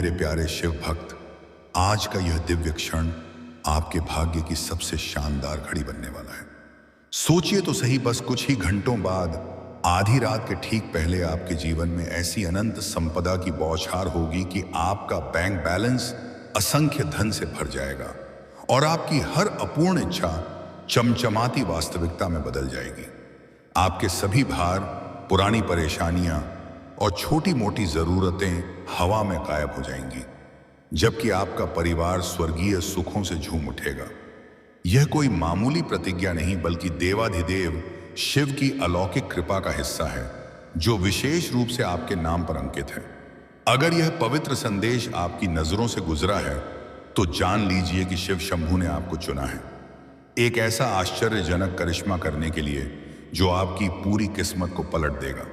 मेरे प्यारे शिव भक्त, आज का यह दिव्य क्षण आपके भाग्य की सबसे शानदार घड़ी बनने वाला है। सोचिए तो सही, बस कुछ ही घंटों बाद आधी रात के ठीक पहले आपके जीवन में ऐसी अनंत संपदा की बौछार होगी कि आपका बैंक बैलेंस असंख्य धन से भर जाएगा और आपकी हर अपूर्ण इच्छा चमचमाती वास्तविकता में बदल जाएगी। आपके सभी भार, पुरानी परेशानियां और छोटी मोटी जरूरतें हवा में गायब हो जाएंगी, जबकि आपका परिवार स्वर्गीय सुखों से झूम उठेगा। यह कोई मामूली प्रतिज्ञा नहीं, बल्कि देवाधिदेव शिव की अलौकिक कृपा का हिस्सा है, जो विशेष रूप से आपके नाम पर अंकित है। अगर यह पवित्र संदेश आपकी नजरों से गुजरा है, तो जान लीजिए कि शिव शंभू ने आपको चुना है, एक ऐसा आश्चर्यजनक करिश्मा करने के लिए जो आपकी पूरी किस्मत को पलट देगा।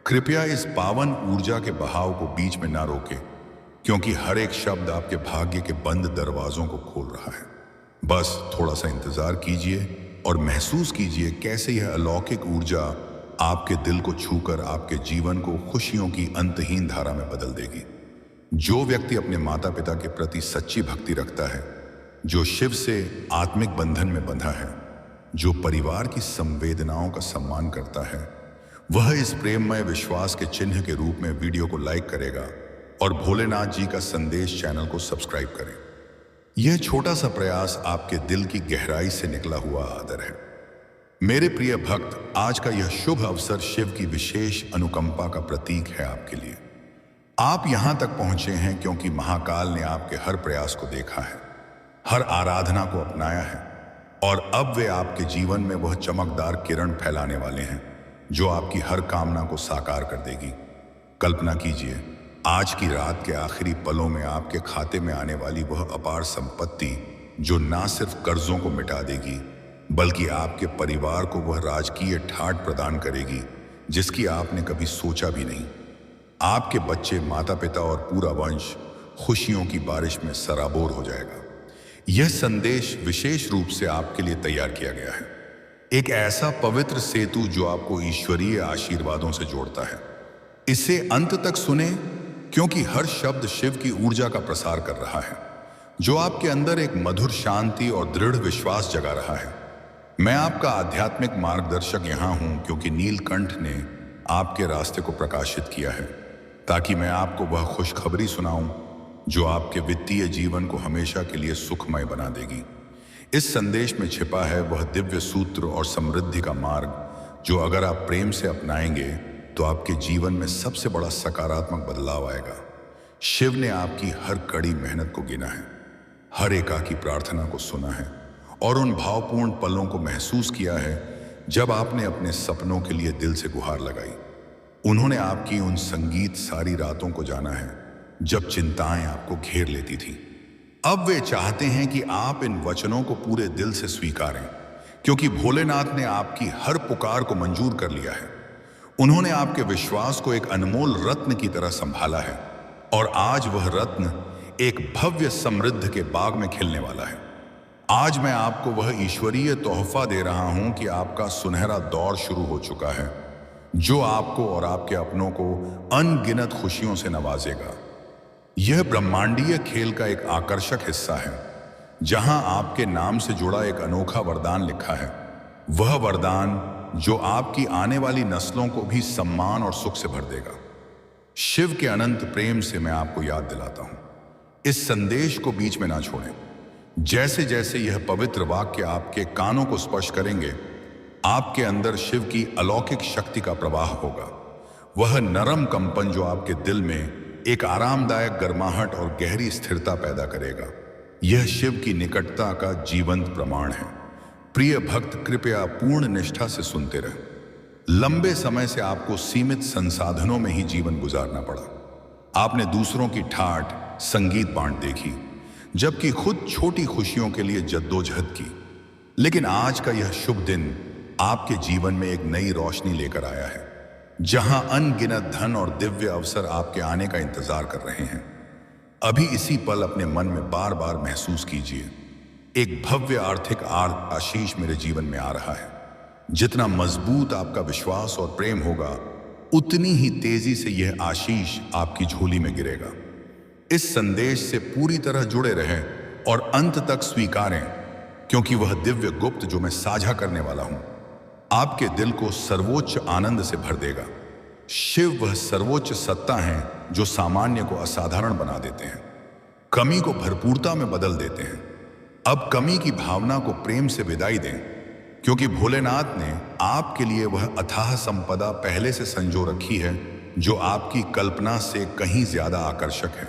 कृपया इस पावन ऊर्जा के बहाव को बीच में ना रोके, क्योंकि हर एक शब्द आपके भाग्य के बंद दरवाजों को खोल रहा है। बस थोड़ा सा इंतजार कीजिए और महसूस कीजिए कैसे यह अलौकिक ऊर्जा आपके दिल को छूकर आपके जीवन को खुशियों की अंतहीन धारा में बदल देगी। जो व्यक्ति अपने माता पिता के प्रति सच्ची भक्ति रखता है, जो शिव से आत्मिक बंधन में बंधा है, जो परिवार की संवेदनाओं का सम्मान करता है, वह इस प्रेममय विश्वास के चिन्ह के रूप में वीडियो को लाइक करेगा और भोलेनाथ जी का संदेश चैनल को सब्सक्राइब करें। यह छोटा सा प्रयास आपके दिल की गहराई से निकला हुआ आदर है। मेरे प्रिय भक्त, आज का यह शुभ अवसर शिव की विशेष अनुकंपा का प्रतीक है आपके लिए। आप यहां तक पहुंचे हैं क्योंकि महाकाल ने आपके हर प्रयास को देखा है, हर आराधना को अपनाया है, और अब वे आपके जीवन में वह चमकदार किरण फैलाने वाले हैं जो आपकी हर कामना को साकार कर देगी। कल्पना कीजिए, आज की रात के आखिरी पलों में आपके खाते में आने वाली वह अपार संपत्ति जो ना सिर्फ कर्जों को मिटा देगी, बल्कि आपके परिवार को वह राजकीय ठाट प्रदान करेगी जिसकी आपने कभी सोचा भी नहीं। आपके बच्चे, माता पिता और पूरा वंश खुशियों की बारिश में सराबोर हो जाएगा। यह संदेश विशेष रूप से आपके लिए तैयार किया गया है, एक ऐसा पवित्र सेतु जो आपको ईश्वरीय आशीर्वादों से जोड़ता है। इसे अंत तक सुने, क्योंकि हर शब्द शिव की ऊर्जा का प्रसार कर रहा है, जो आपके अंदर एक मधुर शांति और दृढ़ विश्वास जगा रहा है। मैं आपका आध्यात्मिक मार्गदर्शक यहाँ हूँ, क्योंकि नीलकंठ ने आपके रास्ते को प्रकाशित किया है, ताकि मैं आपको वह खुशखबरी सुनाऊं जो आपके वित्तीय जीवन को हमेशा के लिए सुखमय बना देगी। इस संदेश में छिपा है वह दिव्य सूत्र और समृद्धि का मार्ग, जो अगर आप प्रेम से अपनाएंगे तो आपके जीवन में सबसे बड़ा सकारात्मक बदलाव आएगा। शिव ने आपकी हर कड़ी मेहनत को गिना है, हर एकाकी प्रार्थना को सुना है और उन भावपूर्ण पलों को महसूस किया है जब आपने अपने सपनों के लिए दिल से गुहार लगाई। उन्होंने आपकी उन संगीत सारी रातों को जाना है जब चिंताएं आपको घेर लेती थीं। अब वे चाहते हैं कि आप इन वचनों को पूरे दिल से स्वीकारें, क्योंकि भोलेनाथ ने आपकी हर पुकार को मंजूर कर लिया है। उन्होंने आपके विश्वास को एक अनमोल रत्न की तरह संभाला है, और आज वह रत्न एक भव्य समृद्ध के बाग में खिलने वाला है। आज मैं आपको वह ईश्वरीय तोहफा दे रहा हूं कि आपका सुनहरा दौर शुरू हो चुका है, जो आपको और आपके अपनों को अनगिनत खुशियों से नवाजेगा। यह ब्रह्मांडीय खेल का एक आकर्षक हिस्सा है, जहां आपके नाम से जुड़ा एक अनोखा वरदान लिखा है। वह वरदान जो आपकी आने वाली नस्लों को भी सम्मान और सुख से भर देगा। शिव के अनंत प्रेम से मैं आपको याद दिलाता हूं, इस संदेश को बीच में ना छोड़ें। जैसे जैसे यह पवित्र वाक्य आपके कानों को स्पर्श करेंगे, आपके अंदर शिव की अलौकिक शक्ति का प्रवाह होगा। वह नरम कंपन जो आपके दिल में एक आरामदायक गर्माहट और गहरी स्थिरता पैदा करेगा, यह शिव की निकटता का जीवंत प्रमाण है। प्रिय भक्त, कृपया पूर्ण निष्ठा से सुनते रहें। लंबे समय से आपको सीमित संसाधनों में ही जीवन गुजारना पड़ा। आपने दूसरों की ठाठ, संगीत बांट देखी, जबकि खुद छोटी खुशियों के लिए जद्दोजहद की। लेकिन आज का यह शुभ दिन आपके जीवन में एक नई रोशनी लेकर आया है, जहां अनगिनत धन और दिव्य अवसर आपके आने का इंतजार कर रहे हैं। अभी इसी पल अपने मन में बार बार महसूस कीजिए, एक भव्य आर्थिक आशीष मेरे जीवन में आ रहा है। जितना मजबूत आपका विश्वास और प्रेम होगा, उतनी ही तेजी से यह आशीष आपकी झोली में गिरेगा। इस संदेश से पूरी तरह जुड़े रहें और अंत तक स्वीकारें, क्योंकि वह दिव्य गुप्त जो मैं साझा करने वाला हूं आपके दिल को सर्वोच्च आनंद से भर देगा। शिव वह सर्वोच्च सत्ता है जो सामान्य को असाधारण बना देते हैं, कमी को भरपूरता में बदल देते हैं। अब कमी की भावना को प्रेम से विदाई दें, क्योंकि भोलेनाथ ने आपके लिए वह अथाह संपदा पहले से संजो रखी है जो आपकी कल्पना से कहीं ज्यादा आकर्षक है।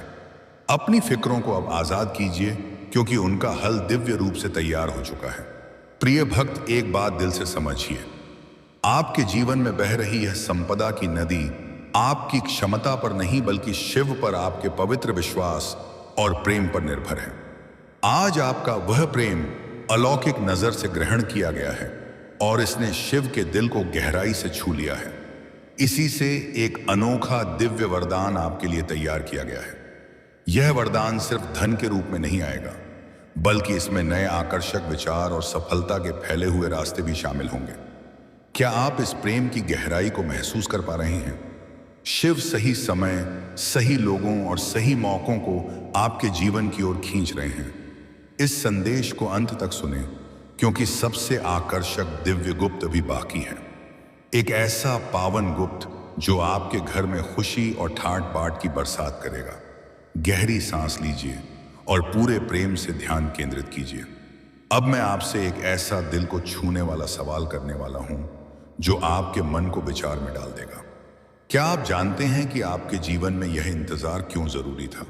अपनी फिक्रों को अब आजाद कीजिए, क्योंकि उनका हल दिव्य रूप से तैयार हो चुका है। प्रिय भक्त, एक बात दिल से समझिए, आपके जीवन में बह रही यह संपदा की नदी आपकी क्षमता पर नहीं बल्कि शिव पर आपके पवित्र विश्वास और प्रेम पर निर्भर है। आज आपका वह प्रेम अलौकिक नजर से ग्रहण किया गया है और इसने शिव के दिल को गहराई से छू लिया है। इसी से एक अनोखा दिव्य वरदान आपके लिए तैयार किया गया है। यह वरदान सिर्फ धन के रूप में नहीं आएगा, बल्कि इसमें नए आकर्षक विचार और सफलता के फैले हुए रास्ते भी शामिल होंगे। क्या आप इस प्रेम की गहराई को महसूस कर पा रहे हैं? शिव सही समय, सही लोगों और सही मौकों को आपके जीवन की ओर खींच रहे हैं। इस संदेश को अंत तक सुने, क्योंकि सबसे आकर्षक दिव्य गुप्त अभी बाकी है। एक ऐसा पावन गुप्त जो आपके घर में खुशी और ठाट बाट की बरसात करेगा। गहरी सांस लीजिए और पूरे प्रेम से ध्यान केंद्रित कीजिए। अब मैं आपसे एक ऐसा दिल को छूने वाला सवाल करने वाला हूं जो आपके मन को विचार में डाल देगा। क्या आप जानते हैं कि आपके जीवन में यह इंतजार क्यों जरूरी था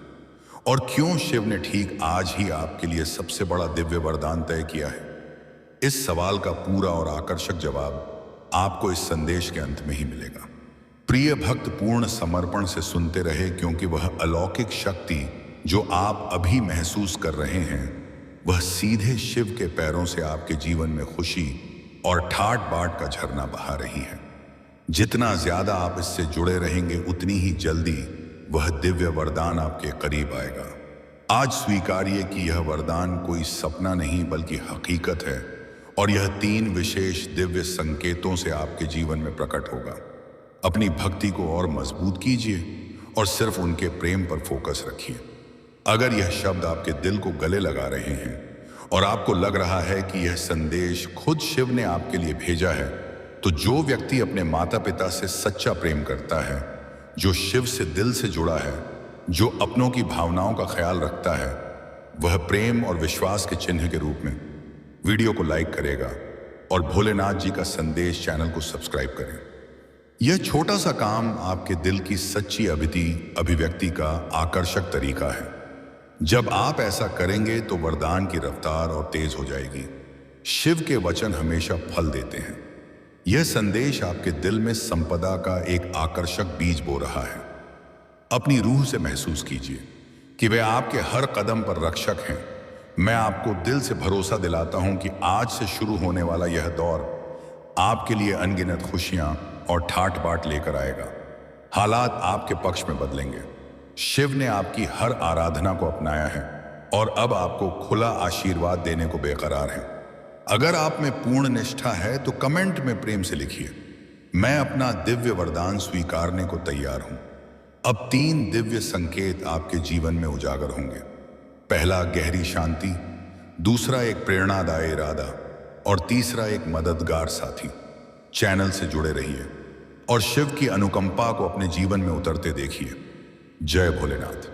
और क्यों शिव ने ठीक आज ही आपके लिए सबसे बड़ा दिव्य वरदान तय किया है? इस सवाल का पूरा और आकर्षक जवाब आपको इस संदेश के अंत में ही मिलेगा। प्रिय भक्त, पूर्ण समर्पण से सुनते रहे, क्योंकि वह अलौकिक शक्ति जो आप अभी महसूस कर रहे हैं वह सीधे शिव के पैरों से आपके जीवन में खुशी और ठाट बाट का झरना बहा रही है। जितना ज्यादा आप इससे जुड़े रहेंगे, उतनी ही जल्दी वह दिव्य वरदान आपके करीब आएगा। आज स्वीकारिए कि यह वरदान कोई सपना नहीं बल्कि हकीकत है, और यह 3 विशेष दिव्य संकेतों से आपके जीवन में प्रकट होगा। अपनी भक्ति को और मजबूत कीजिए और सिर्फ उनके प्रेम पर फोकस रखिए। अगर यह शब्द आपके दिल को गले लगा रहे हैं और आपको लग रहा है कि यह संदेश खुद शिव ने आपके लिए भेजा है, तो जो व्यक्ति अपने माता पिता से सच्चा प्रेम करता है, जो शिव से दिल से जुड़ा है, जो अपनों की भावनाओं का ख्याल रखता है, वह प्रेम और विश्वास के चिन्ह के रूप में वीडियो को लाइक करेगा और भोलेनाथ जी का संदेश चैनल को सब्सक्राइब करें। यह छोटा सा काम आपके दिल की सच्ची अभिव्यक्ति का आकर्षक तरीका है। जब आप ऐसा करेंगे तो वरदान की रफ्तार और तेज हो जाएगी। शिव के वचन हमेशा फल देते हैं। यह संदेश आपके दिल में संपदा का एक आकर्षक बीज बो रहा है। अपनी रूह से महसूस कीजिए कि वे आपके हर कदम पर रक्षक हैं। मैं आपको दिल से भरोसा दिलाता हूं कि आज से शुरू होने वाला यह दौर आपके लिए अनगिनत खुशियां और ठाट बाट लेकर आएगा। हालात आपके पक्ष में बदलेंगे। शिव ने आपकी हर आराधना को अपनाया है और अब आपको खुला आशीर्वाद देने को बेकरार है। अगर आप में पूर्ण निष्ठा है तो कमेंट में प्रेम से लिखिए, मैं अपना दिव्य वरदान स्वीकारने को तैयार हूं। अब 3 दिव्य संकेत आपके जीवन में उजागर होंगे। पहला, गहरी शांति। दूसरा, एक प्रेरणादायी इरादा। और तीसरा, एक मददगार साथी। चैनल से जुड़े रहिए और शिव की अनुकंपा को अपने जीवन में उतरते देखिए। जय भोलेनाथ।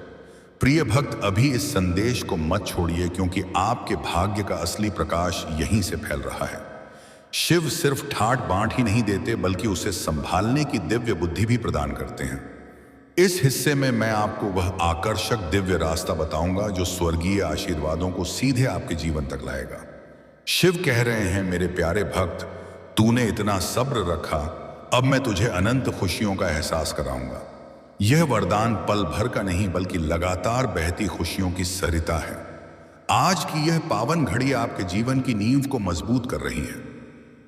प्रिय भक्त, अभी इस संदेश को मत छोड़िए, क्योंकि आपके भाग्य का असली प्रकाश यहीं से फैल रहा है। शिव सिर्फ ठाट बाट ही नहीं देते, बल्कि उसे संभालने की दिव्य बुद्धि भी प्रदान करते हैं। इस हिस्से में मैं आपको वह आकर्षक दिव्य रास्ता बताऊंगा जो स्वर्गीय आशीर्वादों को सीधे आपके जीवन तक लाएगा। शिव कह रहे हैं, मेरे प्यारे भक्त, तूने इतना सब्र रखा, अब मैं तुझे अनंत खुशियों का एहसास कराऊंगा। यह वरदान पल भर का नहीं बल्कि लगातार बहती खुशियों की सरिता है। आज की यह पावन घड़ी आपके जीवन की नींव को मजबूत कर रही है।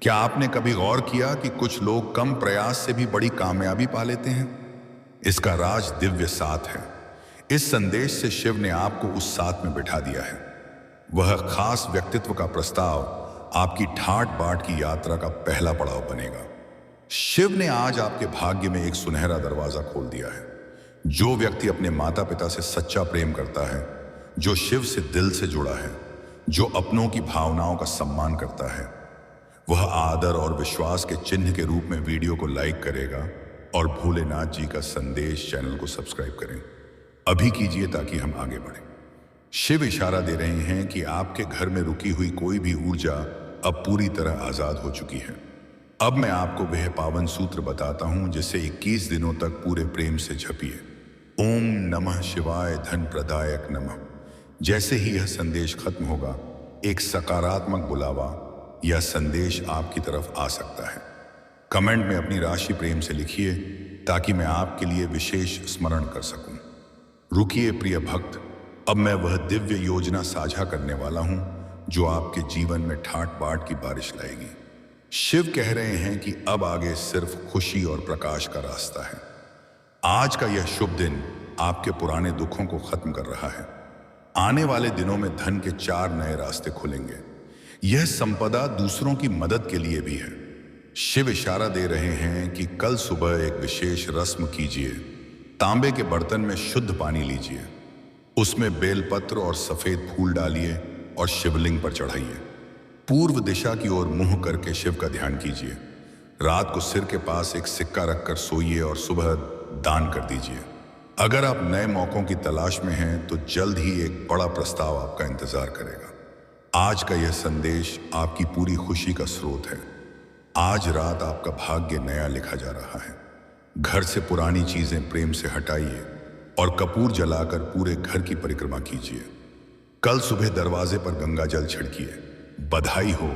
क्या आपने कभी गौर किया कि कुछ लोग कम प्रयास से भी बड़ी कामयाबी पा लेते हैं? इसका राज दिव्य साथ है। इस संदेश से शिव ने आपको उस साथ में बिठा दिया है। वह खास व्यक्तित्व का प्रस्ताव आपकी ठाट बाट की यात्रा का पहला पड़ाव बनेगा। शिव ने आज आपके भाग्य में एक सुनहरा दरवाजा खोल दिया है। जो व्यक्ति अपने माता पिता से सच्चा प्रेम करता है, जो शिव से दिल से जुड़ा है, जो अपनों की भावनाओं का सम्मान करता है, वह आदर और विश्वास के चिन्ह के रूप में वीडियो को लाइक करेगा और भोलेनाथ जी का संदेश चैनल को सब्सक्राइब करें। अभी कीजिए ताकि हम आगे बढ़ें। शिव इशारा दे रहे हैं कि आपके घर में रुकी हुई कोई भी ऊर्जा अब पूरी तरह आजाद हो चुकी है। अब मैं आपको वह पावन सूत्र बताता हूं जिसे 21 दिनों तक पूरे प्रेम से जपिए। ओम नमः शिवाय धन प्रदायक नमः। जैसे ही यह संदेश खत्म होगा, एक सकारात्मक बुलावा या संदेश आपकी तरफ आ सकता है। कमेंट में अपनी राशि प्रेम से लिखिए ताकि मैं आपके लिए विशेष स्मरण कर सकूं। रुकिए प्रिय भक्त, अब मैं वह दिव्य योजना साझा करने वाला हूं जो आपके जीवन में ठाट बाट की बारिश लाएगी। शिव कह रहे हैं कि अब आगे सिर्फ खुशी और प्रकाश का रास्ता है। आज का यह शुभ दिन आपके पुराने दुखों को खत्म कर रहा है। आने वाले दिनों में धन के 4 नए रास्ते खुलेंगे। यह संपदा दूसरों की मदद के लिए भी है। शिव इशारा दे रहे हैं कि कल सुबह एक विशेष रस्म कीजिए। तांबे के बर्तन में शुद्ध पानी लीजिए, उसमें बेलपत्र और सफेद फूल डालिए और शिवलिंग पर चढ़ाइए। पूर्व दिशा की ओर मुंह करके शिव का ध्यान कीजिए। रात को सिर के पास एक सिक्का रखकर सोइए और सुबह दान कर दीजिए। अगर आप नए मौकों की तलाश में हैं तो जल्द ही एक बड़ा प्रस्ताव आपका इंतजार करेगा। आज का यह संदेश आपकी पूरी खुशी का स्रोत है। आज रात आपका भाग्य नया लिखा जा रहा है। घर से पुरानी चीजें प्रेम से हटाइए और कपूर जलाकर पूरे घर की परिक्रमा कीजिए। कल सुबह दरवाजे पर गंगा जल छिड़किए। बधाई हो,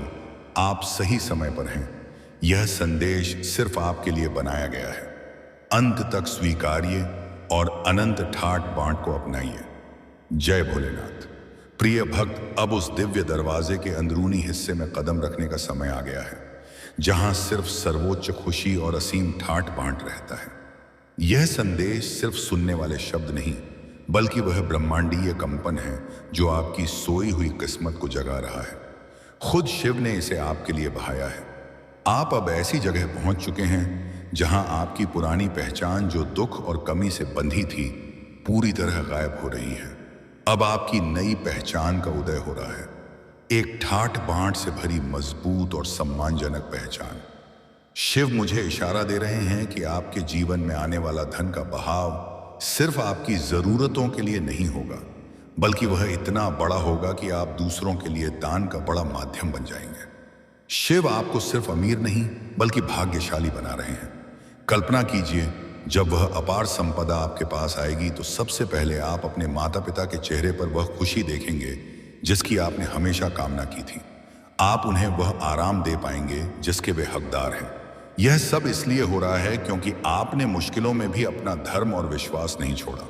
आप सही समय पर हैं। यह संदेश सिर्फ आपके लिए बनाया गया है। अंत तक स्वीकारिए और अनंत ठाट बांट को अपनाइए। जय भोलेनाथ। प्रिय भक्त, अब उस दिव्य दरवाजे के अंदरूनी हिस्से में कदम रखने का समय आ गया है, जहां सिर्फ सर्वोच्च खुशी और असीम ठाट बांट रहता है। यह संदेश सिर्फ सुनने वाले शब्द नहीं, बल्कि वह ब्रह्मांडीय कंपन है जो आपकी सोई हुई किस्मत को जगा रहा है। खुद शिव ने इसे आपके लिए बहाया है। आप अब ऐसी जगह पहुंच चुके हैं जहां आपकी पुरानी पहचान जो दुख और कमी से बंधी थी, पूरी तरह गायब हो रही है। अब आपकी नई पहचान का उदय हो रहा है। एक ठाट बांट से भरी मजबूत और सम्मानजनक पहचान। शिव मुझे इशारा दे रहे हैं कि आपके जीवन में आने वाला धन का बहाव सिर्फ आपकी जरूरतों के लिए नहीं होगा, बल्कि वह इतना बड़ा होगा कि आप दूसरों के लिए दान का बड़ा माध्यम बन जाएंगे। शिव आपको सिर्फ अमीर नहीं बल्कि भाग्यशाली बना रहे हैं। कल्पना कीजिए, जब वह अपार संपदा आपके पास आएगी तो सबसे पहले आप अपने माता पिता के चेहरे पर वह खुशी देखेंगे जिसकी आपने हमेशा कामना की थी। आप उन्हें वह आराम दे पाएंगे जिसके वे हकदार हैं। यह सब इसलिए हो रहा है क्योंकि आपने मुश्किलों में भी अपना धर्म और विश्वास नहीं छोड़ा।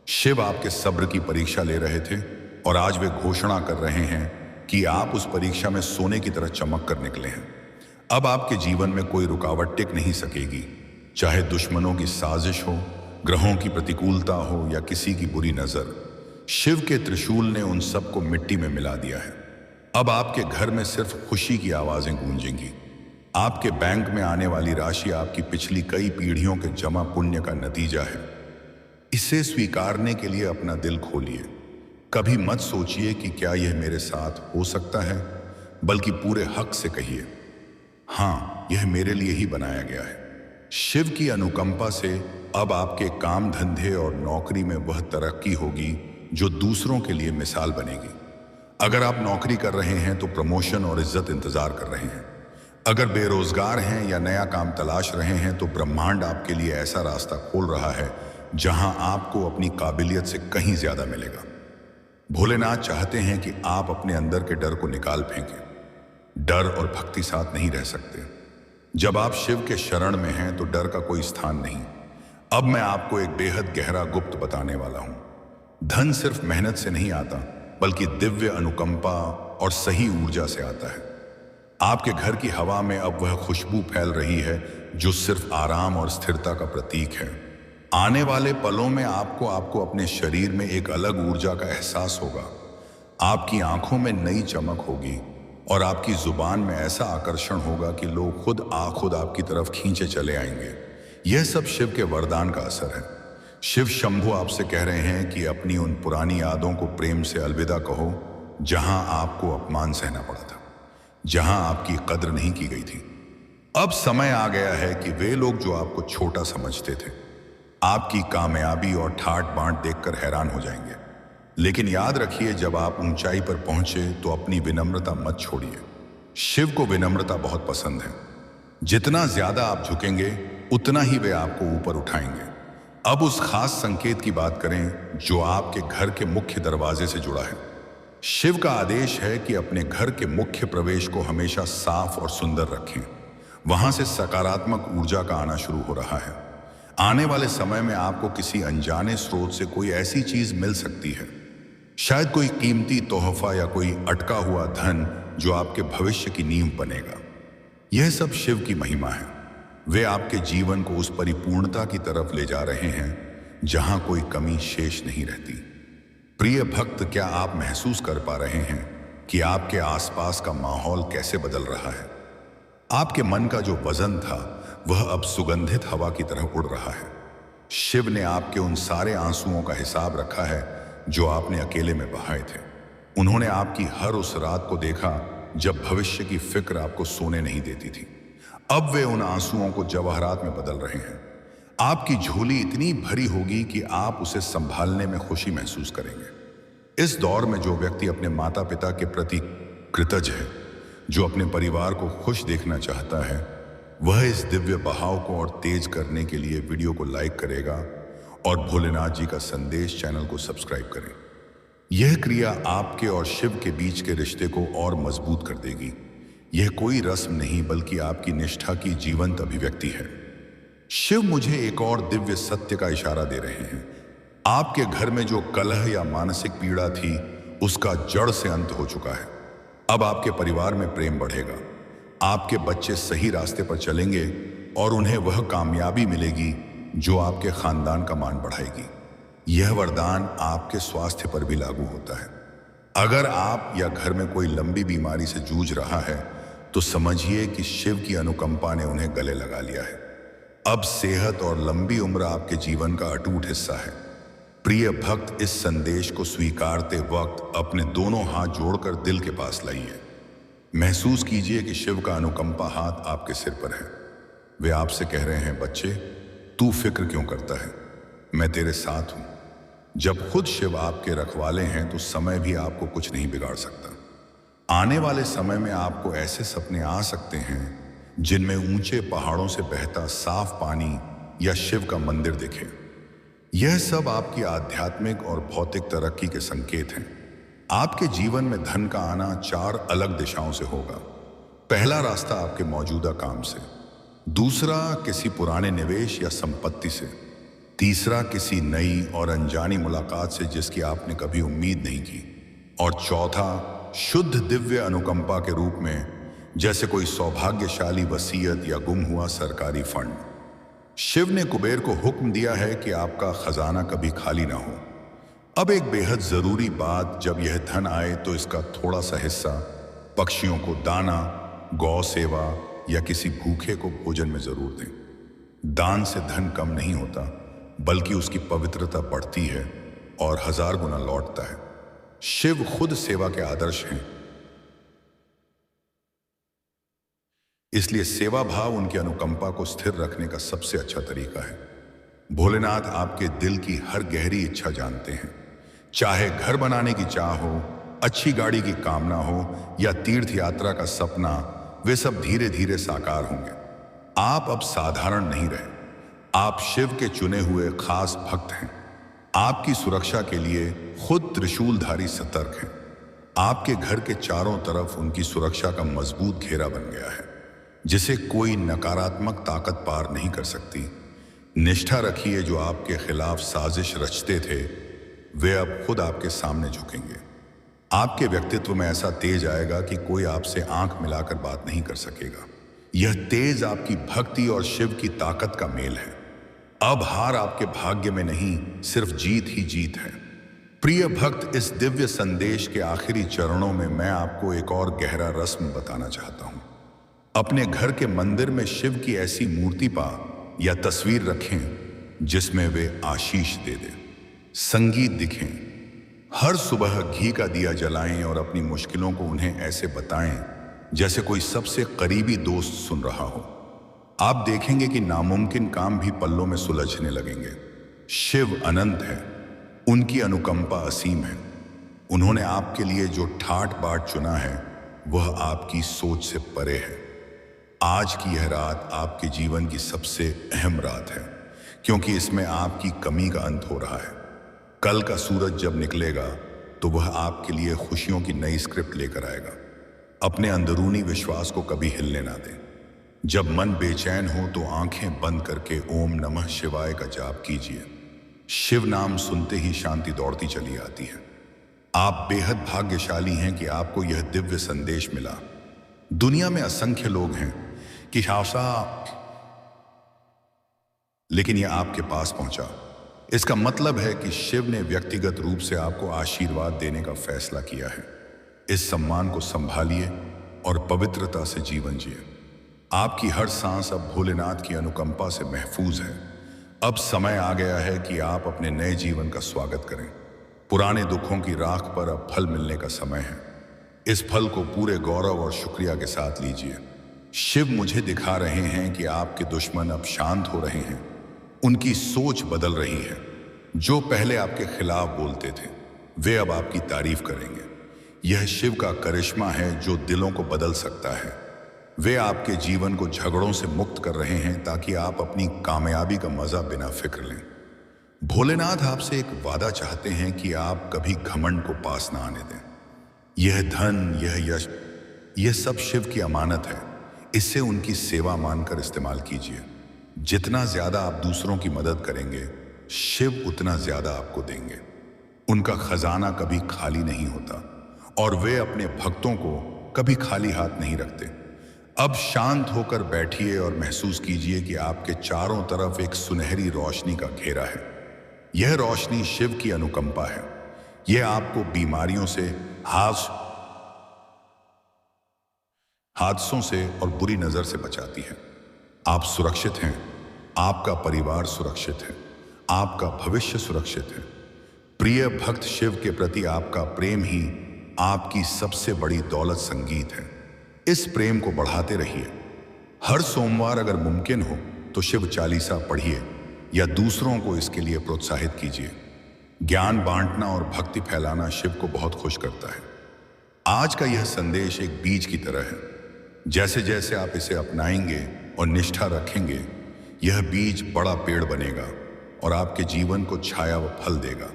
शिव आपके सब्र की परीक्षा ले रहे थे और आज वे घोषणा कर रहे हैं कि आप उस परीक्षा में सोने की तरह चमक कर निकले हैं। अब आपके जीवन में कोई रुकावट टिक नहीं सकेगी, चाहे दुश्मनों की साजिश हो, ग्रहों की प्रतिकूलता हो या किसी की बुरी नजर। शिव के त्रिशूल ने उन सबको मिट्टी में मिला दिया है। अब आपके घर में सिर्फ खुशी की आवाजें गूंजेंगी। आपके बैंक में आने वाली राशि आपकी पिछली कई पीढ़ियों के जमा पुण्य का नतीजा है। इसे स्वीकारने के लिए अपना दिल खोलिए। कभी मत सोचिए कि क्या यह मेरे साथ हो सकता है, बल्कि पूरे हक से कहिए, हाँ, यह मेरे लिए ही बनाया गया है। शिव की अनुकंपा से अब आपके काम धंधे और नौकरी में वह तरक्की होगी जो दूसरों के लिए मिसाल बनेगी। अगर आप नौकरी कर रहे हैं तो प्रमोशन और इज्जत इंतजार कर रहे हैं। अगर बेरोजगार हैं या नया काम तलाश रहे हैं तो ब्रह्मांड आपके लिए ऐसा रास्ता खोल रहा है जहां आपको अपनी काबिलियत से कहीं ज्यादा मिलेगा। भोलेनाथ चाहते हैं कि आप अपने अंदर के डर को निकाल फेंकें। डर और भक्ति साथ नहीं रह सकते। जब आप शिव के शरण में हैं तो डर का कोई स्थान नहीं। अब मैं आपको एक बेहद गहरा गुप्त बताने वाला हूं। धन सिर्फ मेहनत से नहीं आता, बल्कि दिव्य अनुकंपा और सही ऊर्जा से आता है। आपके घर की हवा में अब वह खुशबू फैल रही है जो सिर्फ आराम और स्थिरता का प्रतीक है। आने वाले पलों में आपको अपने शरीर में एक अलग ऊर्जा का एहसास होगा। आपकी आंखों में नई चमक होगी और आपकी जुबान में ऐसा आकर्षण होगा कि लोग खुद आपकी तरफ खींचे चले आएंगे। यह सब शिव के वरदान का असर है। शिव शंभु आपसे कह रहे हैं कि अपनी उन पुरानी यादों को प्रेम से अलविदा कहो, जहां आपको अपमान सहना पड़ा था, जहां आपकी कद्र नहीं की गई थी। अब समय आ गया है कि वे लोग जो आपको छोटा समझते थे, आपकी कामयाबी और ठाट बांट देखकर हैरान हो जाएंगे। लेकिन याद रखिए, जब आप ऊंचाई पर पहुंचे तो अपनी विनम्रता मत छोड़िए। शिव को विनम्रता बहुत पसंद है। जितना ज्यादा आप झुकेंगे, उतना ही वे आपको ऊपर उठाएंगे। अब उस खास संकेत की बात करें जो आपके घर के मुख्य दरवाजे से जुड़ा है। शिव का आदेश है कि अपने घर के मुख्य प्रवेश को हमेशा साफ और सुंदर रखें। वहां से सकारात्मक ऊर्जा का आना शुरू हो रहा है। आने वाले समय में आपको किसी अनजाने स्रोत से कोई ऐसी चीज मिल सकती है, शायद कोई कीमती तोहफा या कोई अटका हुआ धन जो आपके भविष्य की नींव बनेगा। यह सब शिव की महिमा है। वे आपके जीवन को उस परिपूर्णता की तरफ ले जा रहे हैं जहां कोई कमी शेष नहीं रहती। प्रिय भक्त, क्या आप महसूस कर पा रहे हैं कि आपके आसपास का माहौल कैसे बदल रहा है? आपके मन का जो वजन था वह अब सुगंधित हवा की तरह उड़ रहा है। शिव ने आपके उन सारे आंसुओं का हिसाब रखा है जो आपने अकेले में बहाए थे। उन्होंने आपकी हर उस रात को देखा जब भविष्य की फिक्र आपको सोने नहीं देती थी। अब वे उन आंसुओं को जवाहरात में बदल रहे हैं। आपकी झोली इतनी भरी होगी कि आप उसे संभालने में खुशी महसूस करेंगे। इस दौर में जो व्यक्ति अपने माता पिता के प्रति कृतज्ञ है, जो अपने परिवार को खुश देखना चाहता है, वह इस दिव्य बहाव को और तेज करने के लिए वीडियो को लाइक करेगा और भोलेनाथ जी का संदेश चैनल को सब्सक्राइब करें। यह क्रिया आपके और शिव के बीच के रिश्ते को और मजबूत कर देगी। यह कोई रस्म नहीं बल्कि आपकी निष्ठा की जीवंत अभिव्यक्ति है। शिव मुझे एक और दिव्य सत्य का इशारा दे रहे हैं। आपके घर में जो कलह या मानसिक पीड़ा थी, उसका जड़ से अंत हो चुका है। अब आपके परिवार में प्रेम बढ़ेगा। आपके बच्चे सही रास्ते पर चलेंगे और उन्हें वह कामयाबी मिलेगी जो आपके खानदान का मान बढ़ाएगी। यह वरदान आपके स्वास्थ्य पर भी लागू होता है। अगर आप या घर में कोई लंबी बीमारी से जूझ रहा है तो समझिए कि शिव की अनुकंपा ने उन्हें गले लगा लिया है। अब सेहत और लंबी उम्र आपके जीवन का अटूट हिस्सा है। प्रिय भक्त, इस संदेश को स्वीकारते वक्त अपने दोनों हाथ जोड़कर दिल के पास लाइए। महसूस कीजिए कि शिव का अनुकंपा हाथ आपके सिर पर है। वे आपसे कह रहे हैं, बच्चे, तू फिक्र क्यों करता है? मैं तेरे साथ हूं। जब खुद शिव आपके रखवाले हैं तो समय भी आपको कुछ नहीं बिगाड़ सकता। आने वाले समय में आपको ऐसे सपने आ सकते हैं जिनमें ऊंचे पहाड़ों से बहता साफ पानी या शिव का मंदिर दिखे। यह सब आपकी आध्यात्मिक और भौतिक तरक्की के संकेत हैं। आपके जीवन में धन का आना 4 अलग दिशाओं से होगा। पहला रास्ता आपके मौजूदा काम से, दूसरा किसी पुराने निवेश या संपत्ति से, तीसरा किसी नई और अनजानी मुलाकात से जिसकी आपने कभी उम्मीद नहीं की, और चौथा शुद्ध दिव्य अनुकंपा के रूप में, जैसे कोई सौभाग्यशाली वसीयत या गुम हुआ सरकारी फंड। शिव ने कुबेर को हुक्म दिया है कि आपका खजाना कभी खाली ना हो। अब एक बेहद जरूरी बात, जब यह धन आए तो इसका थोड़ा सा हिस्सा पक्षियों को दाना, गौ सेवा या किसी भूखे को भोजन में जरूर दें। दान से धन कम नहीं होता, बल्कि उसकी पवित्रता बढ़ती है और 1000 गुना लौटता है। शिव खुद सेवा के आदर्श हैं, इसलिए सेवा भाव उनकी अनुकंपा को स्थिर रखने का सबसे अच्छा तरीका है। भोलेनाथ आपके दिल की हर गहरी इच्छा जानते हैं। चाहे घर बनाने की चाह हो, अच्छी गाड़ी की कामना हो या तीर्थ यात्रा का सपना, वे सब धीरे धीरे साकार होंगे। आप अब साधारण नहीं रहे, आप शिव के चुने हुए खास भक्त हैं। आपकी सुरक्षा के लिए खुद त्रिशूलधारी सतर्क हैं। आपके घर के चारों तरफ उनकी सुरक्षा का मजबूत घेरा बन गया है, जिसे कोई नकारात्मक ताकत पार नहीं कर सकती। निष्ठा रखिए, जो आपके खिलाफ साजिश रचते थे वे अब खुद आपके सामने झुकेंगे। आपके व्यक्तित्व में ऐसा तेज आएगा कि कोई आपसे आंख मिलाकर बात नहीं कर सकेगा। यह तेज आपकी भक्ति और शिव की ताकत का मेल है। अब हार आपके भाग्य में नहीं, सिर्फ जीत ही जीत है। प्रिय भक्त, इस दिव्य संदेश के आखिरी चरणों में मैं आपको एक और गहरा रस्म बताना चाहता हूं। अपने घर के मंदिर में शिव की ऐसी मूर्ति पा या तस्वीर रखें जिसमें वे आशीष दे दें। संगीत दिखें, हर सुबह घी का दिया जलाएं और अपनी मुश्किलों को उन्हें ऐसे बताएं जैसे कोई सबसे करीबी दोस्त सुन रहा हो। आप देखेंगे कि नामुमकिन काम भी पल्लों में सुलझने लगेंगे। शिव अनंत है, उनकी अनुकंपा असीम है। उन्होंने आपके लिए जो ठाट बाट चुना है वह आपकी सोच से परे है। आज की यह रात आपके जीवन की सबसे अहम रात है, क्योंकि इसमें आपकी कमी का अंत हो रहा है। कल का सूरज जब निकलेगा तो वह आपके लिए खुशियों की नई स्क्रिप्ट लेकर आएगा। अपने अंदरूनी विश्वास को कभी हिलने ना दें। जब मन बेचैन हो तो आंखें बंद करके ओम नमः शिवाय का जाप कीजिए। शिव नाम सुनते ही शांति दौड़ती चली आती है। आप बेहद भाग्यशाली हैं कि आपको यह दिव्य संदेश मिला। दुनिया में असंख्य लोग हैं कि आशा, लेकिन यह आपके पास पहुंचा। इसका मतलब है कि शिव ने व्यक्तिगत रूप से आपको आशीर्वाद देने का फैसला किया है। इस सम्मान को संभालिए और पवित्रता से जीवन जिए। आपकी हर सांस अब भोलेनाथ की अनुकंपा से महफूज है। अब समय आ गया है कि आप अपने नए जीवन का स्वागत करें। पुराने दुखों की राख पर अब फल मिलने का समय है। इस फल को पूरे गौरव और शुक्रिया के साथ लीजिए। शिव मुझे दिखा रहे हैं कि आपके दुश्मन अब शांत हो रहे हैं। उनकी सोच बदल रही है। जो पहले आपके खिलाफ बोलते थे वे अब आपकी तारीफ करेंगे। यह शिव का करिश्मा है जो दिलों को बदल सकता है। वे आपके जीवन को झगड़ों से मुक्त कर रहे हैं ताकि आप अपनी कामयाबी का मजा बिना फिक्र लें। भोलेनाथ आपसे एक वादा चाहते हैं कि आप कभी घमंड को पास ना आने दें। यह धन, यह यश, यह सब शिव की अमानत है। इससे उनकी सेवा मानकर इस्तेमाल कीजिए। जितना ज्यादा आप दूसरों की मदद करेंगे, शिव उतना ज्यादा आपको देंगे। उनका खजाना कभी खाली नहीं होता और वे अपने भक्तों को कभी खाली हाथ नहीं रखते। अब शांत होकर बैठिए और महसूस कीजिए कि आपके चारों तरफ एक सुनहरी रोशनी का घेरा है। यह रोशनी शिव की अनुकंपा है। यह आपको बीमारियों से, हादसों से और बुरी नजर से बचाती है। आप सुरक्षित हैं, आपका परिवार सुरक्षित है, आपका भविष्य सुरक्षित है। प्रिय भक्त, शिव के प्रति आपका प्रेम ही आपकी सबसे बड़ी दौलत संगीत है। इस प्रेम को बढ़ाते रहिए। हर सोमवार अगर मुमकिन हो तो शिव चालीसा पढ़िए या दूसरों को इसके लिए प्रोत्साहित कीजिए। ज्ञान बांटना और भक्ति फैलाना शिव को बहुत खुश करता है। आज का यह संदेश एक बीज की तरह है। जैसे जैसे आप इसे अपनाएंगे और निष्ठा रखेंगे, यह बीज बड़ा पेड़ बनेगा और आपके जीवन को छाया व फल देगा।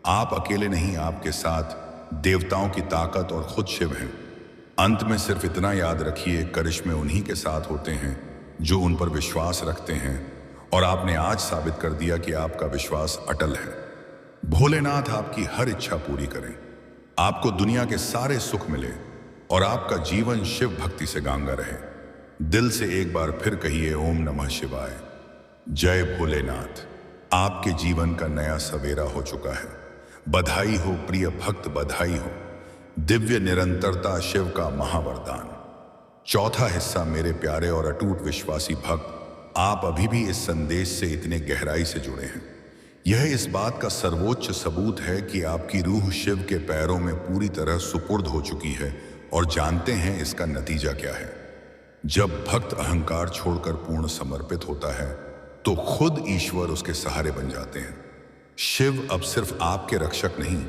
आप अकेले नहीं, आपके साथ देवताओं की ताकत और खुद शिव हैं। अंत में सिर्फ इतना याद रखिए, करिश्मे उन्हीं के साथ होते हैं जो उन पर विश्वास रखते हैं, और आपने आज साबित कर दिया कि आपका विश्वास अटल है। भोलेनाथ आपकी हर इच्छा पूरी करें, आपको दुनिया के सारे सुख मिले और आपका जीवन शिव भक्ति से गांगा रहे। दिल से एक बार फिर कहिए ओम नमः शिवाय। जय भोलेनाथ। आपके जीवन का नया सवेरा हो चुका है। बधाई हो प्रिय भक्त, बधाई हो। दिव्य निरंतरता शिव का महावरदान। चौथा हिस्सा, मेरे प्यारे और अटूट विश्वासी भक्त, आप अभी भी इस संदेश से इतने गहराई से जुड़े हैं। यह इस बात का सर्वोच्च सबूत है कि आपकी रूह शिव के पैरों में पूरी तरह सुपुर्द हो चुकी है। और जानते हैं इसका नतीजा क्या है? जब भक्त अहंकार छोड़कर पूर्ण समर्पित होता है तो खुद ईश्वर उसके सहारे बन जाते हैं। शिव अब सिर्फ आपके रक्षक नहीं,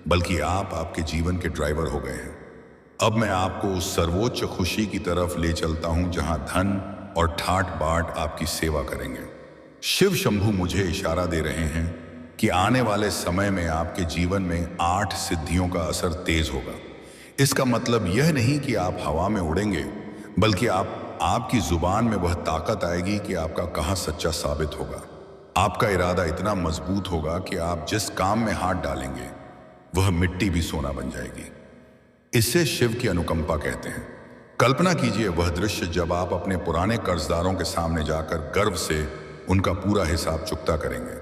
बल्कि आप आपके जीवन के ड्राइवर हो गए हैं। अब मैं आपको उस सर्वोच्च खुशी की तरफ ले चलता हूं जहां धन और ठाट बाट आपकी सेवा करेंगे। शिव शंभु मुझे इशारा दे रहे हैं कि आने वाले समय में आपके जीवन में 8 सिद्धियों का असर तेज होगा। इसका मतलब यह नहीं कि आप हवा में उड़ेंगे, बल्कि आपकी जुबान में वह ताकत आएगी कि आपका कहां सच्चा साबित होगा। आपका इरादा इतना मजबूत होगा कि आप जिस काम में हाथ डालेंगे वह मिट्टी भी सोना बन जाएगी। इसे शिव की अनुकंपा कहते हैं। कल्पना कीजिए वह दृश्य जब आप अपने पुराने कर्जदारों के सामने जाकर गर्व से उनका पूरा हिसाब चुकता करेंगे।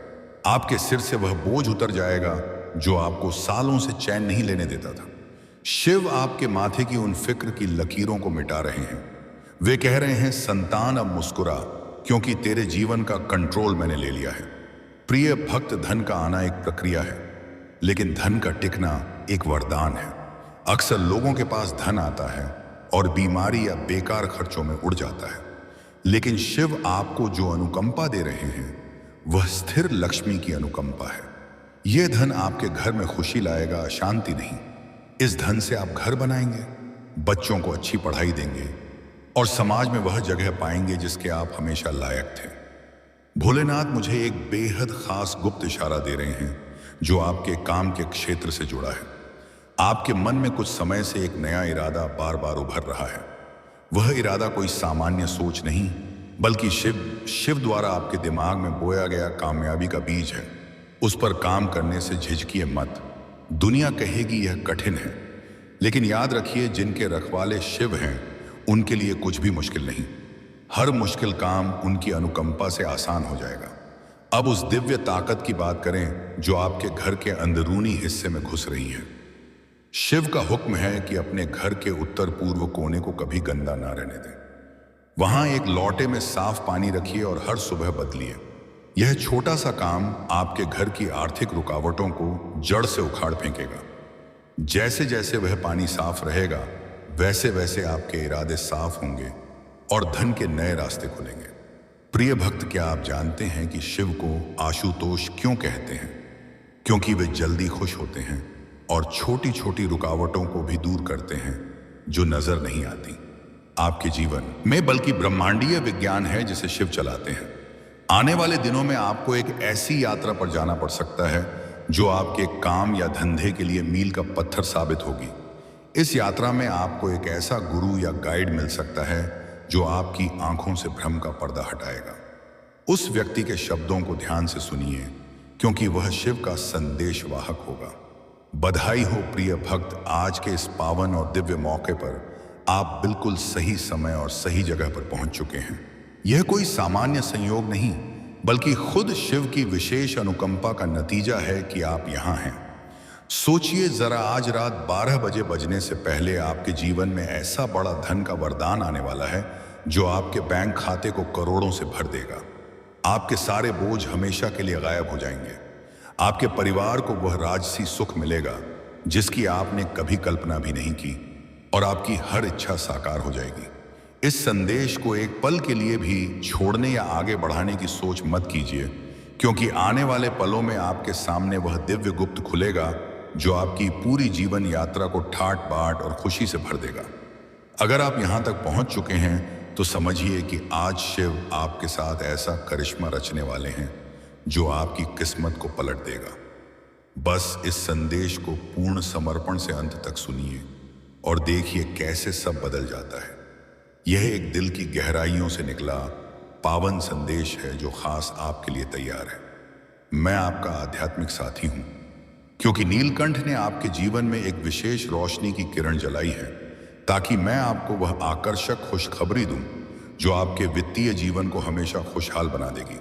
आपके सिर से वह बोझ उतर जाएगा जो आपको सालों से चैन नहीं लेने देता था। शिव आपके माथे की उन फिक्र की लकीरों को मिटा रहे हैं। वे कह रहे हैं, संतान अब मुस्कुरा, क्योंकि तेरे जीवन का कंट्रोल मैंने ले लिया है। प्रिय भक्त, धन का आना एक प्रक्रिया है, लेकिन धन का टिकना एक वरदान है। अक्सर लोगों के पास धन आता है और बीमारी या बेकार खर्चों में उड़ जाता है, लेकिन शिव आपको जो अनुकंपा दे रहे हैं वह स्थिर लक्ष्मी की अनुकंपा है। यह धन आपके घर में खुशी लाएगा, शांति नहीं। इस धन से आप घर बनाएंगे, बच्चों को अच्छी पढ़ाई देंगे और समाज में वह जगह पाएंगे जिसके आप हमेशा लायक थे। भोलेनाथ मुझे एक बेहद खास गुप्त इशारा दे रहे हैं जो आपके काम के क्षेत्र से जुड़ा है। आपके मन में कुछ समय से एक नया इरादा बार बार उभर रहा है। वह इरादा कोई सामान्य सोच नहीं, बल्कि शिव द्वारा आपके दिमाग में बोया गया कामयाबी का बीज है। उस पर काम करने से झिझकिए मत। दुनिया कहेगी यह कठिन है, लेकिन याद रखिए, जिनके रखवाले शिव हैं उनके लिए कुछ भी मुश्किल नहीं। हर मुश्किल काम उनकी अनुकंपा से आसान हो जाएगा। अब उस दिव्य ताकत की बात करें जो आपके घर के अंदरूनी हिस्से में घुस रही है। शिव का हुक्म है कि अपने घर के उत्तर पूर्व कोने को कभी गंदा ना रहने दें। वहां एक लौटे में साफ पानी रखिए और हर सुबह बदलिए। यह छोटा सा काम आपके घर की आर्थिक रुकावटों को जड़ से उखाड़ फेंकेगा। जैसे जैसे वह पानी साफ रहेगा, वैसे वैसे आपके इरादे साफ होंगे और धन के नए रास्ते खुलेंगे। प्रिय भक्त, क्या आप जानते हैं कि शिव को आशुतोष क्यों कहते हैं? क्योंकि वे जल्दी खुश होते हैं और छोटी छोटी रुकावटों को भी दूर करते हैं जो नजर नहीं आती आपके जीवन में, बल्कि ब्रह्मांडीय विज्ञान है जिसे शिव चलाते हैं। आने वाले दिनों में आपको एक ऐसी यात्रा पर जाना पड़ सकता है जो आपके काम या धंधे के लिए मील का पत्थर साबित होगी। इस यात्रा में आपको एक ऐसा गुरु या गाइड मिल सकता है जो आपकी आंखों से भ्रम का पर्दा हटाएगा। उस व्यक्ति के शब्दों को ध्यान से सुनिए, क्योंकि वह शिव का संदेशवाहक होगा। बधाई हो प्रिय भक्त, आज के इस पावन और दिव्य मौके पर आप बिल्कुल सही समय और सही जगह पर पहुंच चुके हैं। यह कोई सामान्य संयोग नहीं, बल्कि खुद शिव की विशेष अनुकंपा का नतीजा है कि आप यहां हैं। सोचिए जरा, आज रात 12 बजे बजने से पहले आपके जीवन में ऐसा बड़ा धन का वरदान आने वाला है जो आपके बैंक खाते को करोड़ों से भर देगा। आपके सारे बोझ हमेशा के लिए गायब हो जाएंगे। आपके परिवार को वह राजसी सुख मिलेगा जिसकी आपने कभी कल्पना भी नहीं की, और आपकी हर इच्छा साकार हो जाएगी। इस संदेश को एक पल के लिए भी छोड़ने या आगे बढ़ाने की सोच मत कीजिए, क्योंकि आने वाले पलों में आपके सामने वह दिव्य गुप्त खुलेगा जो आपकी पूरी जीवन यात्रा को ठाट बाट और खुशी से भर देगा। अगर आप यहां तक पहुंच चुके हैं तो समझिए कि आज शिव आपके साथ ऐसा करिश्मा रचने वाले हैं जो आपकी किस्मत को पलट देगा। बस इस संदेश को पूर्ण समर्पण से अंत तक सुनिए और देखिए कैसे सब बदल जाता है। यह एक दिल की गहराइयों से निकला पावन संदेश है जो खास आपके लिए तैयार है। मैं आपका आध्यात्मिक साथी हूं, क्योंकि नीलकंठ ने आपके जीवन में एक विशेष रोशनी की किरण जलाई है, ताकि मैं आपको वह आकर्षक खुशखबरी दूं जो आपके वित्तीय जीवन को हमेशा खुशहाल बना देगी।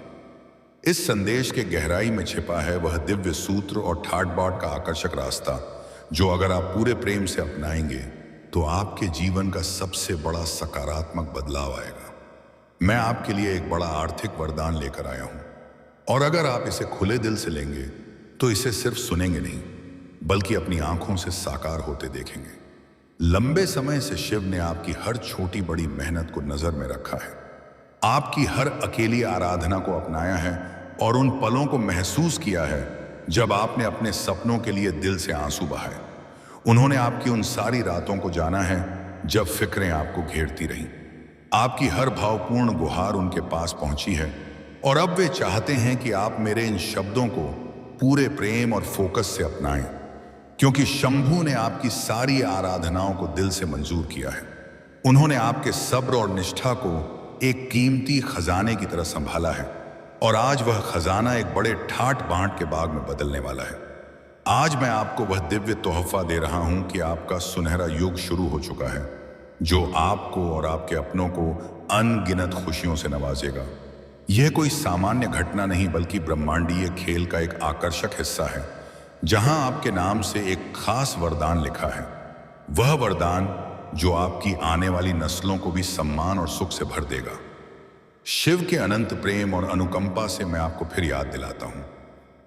इस संदेश के गहराई में छिपा है वह दिव्य सूत्र और ठाट बाट का आकर्षक रास्ता जो अगर आप पूरे प्रेम से अपनाएंगे तो आपके जीवन का सबसे बड़ा सकारात्मक बदलाव आएगा। मैं आपके लिए एक बड़ा आर्थिक वरदान लेकर आया हूं, और अगर आप इसे खुले दिल से लेंगे तो इसे सिर्फ सुनेंगे नहीं, बल्कि अपनी आंखों से साकार होते देखेंगे। लंबे समय से शिव ने आपकी हर छोटी बड़ी मेहनत को नजर में रखा है, आपकी हर अकेली आराधना को अपनाया है और उन पलों को महसूस किया है जब आपने अपने सपनों के लिए दिल से आंसू बहाए। उन्होंने आपकी उन सारी रातों को जाना है जब फिक्रें आपको घेरती रहीं। आपकी हर भावपूर्ण गुहार उनके पास पहुंची है, और अब वे चाहते हैं कि आप मेरे इन शब्दों को पूरे प्रेम और फोकस से अपनाएं, क्योंकि शंभू ने आपकी सारी आराधनाओं को दिल से मंजूर किया है। उन्होंने आपके सब्र और निष्ठा को एक कीमती खजाने की तरह संभाला है, और आज वह खजाना एक बड़े ठाट बांट के बाग में बदलने वाला है। आज मैं आपको वह दिव्य तोहफा दे रहा हूं कि आपका सुनहरा युग शुरू हो चुका है, जो आपको और आपके अपनों को अनगिनत खुशियों से नवाजेगा। यह कोई सामान्य घटना नहीं, बल्कि ब्रह्मांडीय खेल का एक आकर्षक हिस्सा है, जहां आपके नाम से एक खास वरदान लिखा है। वह वरदान जो आपकी आने वाली नस्लों को भी सम्मान और सुख से भर देगा। शिव के अनंत प्रेम और अनुकंपा से मैं आपको फिर याद दिलाता हूं,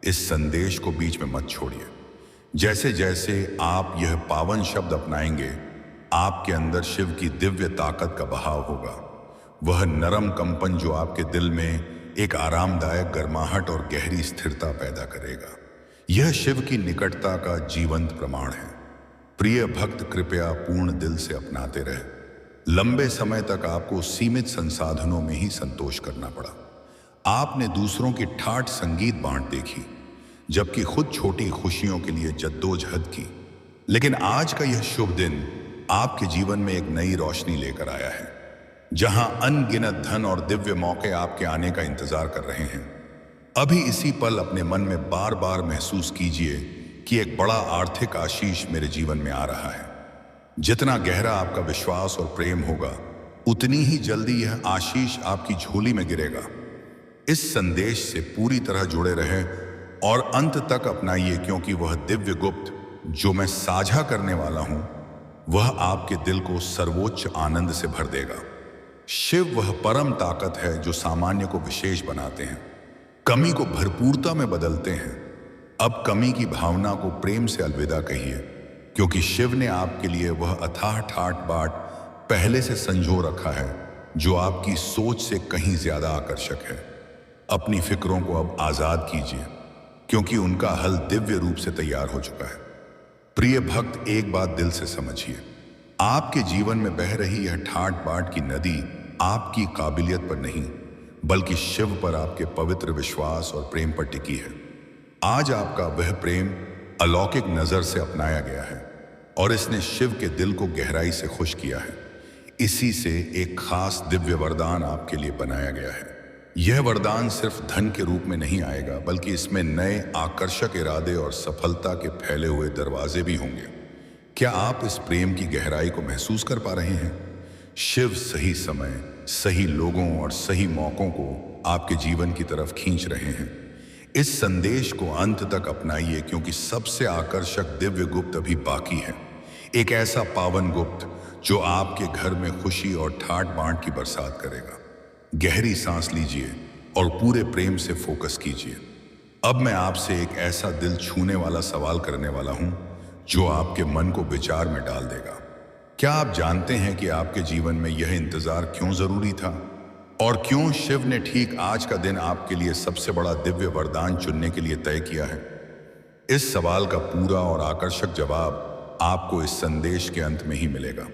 इस संदेश को बीच में मत छोड़िए। जैसे जैसे आप यह पावन शब्द अपनाएंगे, आपके अंदर शिव की दिव्य ताकत का बहाव होगा। वह नरम कंपन जो आपके दिल में एक आरामदायक गर्माहट और गहरी स्थिरता पैदा करेगा। यह शिव की निकटता का जीवंत प्रमाण है। प्रिय भक्त, कृपया पूर्ण दिल से अपनाते रहे। लंबे समय तक आपको सीमित संसाधनों में ही संतोष करना पड़ा। आपने दूसरों की ठाठ संगीत बांट देखी, जबकि खुद छोटी खुशियों के लिए जद्दोजहद की। लेकिन आज का यह शुभ दिन आपके जीवन में एक नई रोशनी लेकर आया है, जहां अनगिनत धन और दिव्य मौके आपके आने का इंतजार कर रहे हैं। अभी इसी पल अपने मन में बार बार महसूस कीजिए कि एक बड़ा आर्थिक आशीष मेरे जीवन में आ रहा है। जितना गहरा आपका विश्वास और प्रेम होगा, उतनी ही जल्दी यह आशीष आपकी झोली में गिरेगा। इस संदेश से पूरी तरह जुड़े रहें और अंत तक अपनाइए, क्योंकि वह दिव्य गुप्त जो मैं साझा करने वाला हूं, वह आपके दिल को सर्वोच्च आनंद से भर देगा। शिव वह परम ताकत है जो सामान्य को विशेष बनाते हैं, कमी को भरपूरता में बदलते हैं। अब कमी की भावना को प्रेम से अलविदा कहिए, क्योंकि शिव ने आपके लिए वह अथाह ठाठ बाट पहले से संजो रखा है, जो आपकी सोच से कहीं ज्यादा आकर्षक है। अपनी फिक्रों को अब आजाद कीजिए, क्योंकि उनका हल दिव्य रूप से तैयार हो चुका है। प्रिय भक्त, एक बात दिल से समझिए, आपके जीवन में बह रही यह ठाट बाट की नदी आपकी काबिलियत पर नहीं, बल्कि शिव पर आपके पवित्र विश्वास और प्रेम पर टिकी है। आज आपका वह प्रेम अलौकिक नजर से अपनाया गया है और इसने शिव के दिल को गहराई से खुश किया है। इसी से एक खास दिव्य वरदान आपके लिए बनाया गया है। यह वरदान सिर्फ धन के रूप में नहीं आएगा, बल्कि इसमें नए आकर्षक इरादे और सफलता के फैले हुए दरवाजे भी होंगे। क्या आप इस प्रेम की गहराई को महसूस कर पा रहे हैं? शिव सही समय, सही लोगों और सही मौकों को आपके जीवन की तरफ खींच रहे हैं। इस संदेश को अंत तक अपनाइए, क्योंकि सबसे आकर्षक दिव्य गुप्त अभी बाकी है। एक ऐसा पावन गुप्त जो आपके घर में खुशी और ठाट बांट की बरसात करेगा। गहरी सांस लीजिए और पूरे प्रेम से फोकस कीजिए। अब मैं आपसे एक ऐसा दिल छूने वाला सवाल करने वाला हूं, जो आपके मन को विचार में डाल देगा। क्या आप जानते हैं कि आपके जीवन में यह इंतजार क्यों जरूरी था, और क्यों शिव ने ठीक आज का दिन आपके लिए सबसे बड़ा दिव्य वरदान चुनने के लिए तय किया है? इस सवाल का पूरा और आकर्षक जवाब आपको इस संदेश के अंत में ही मिलेगा।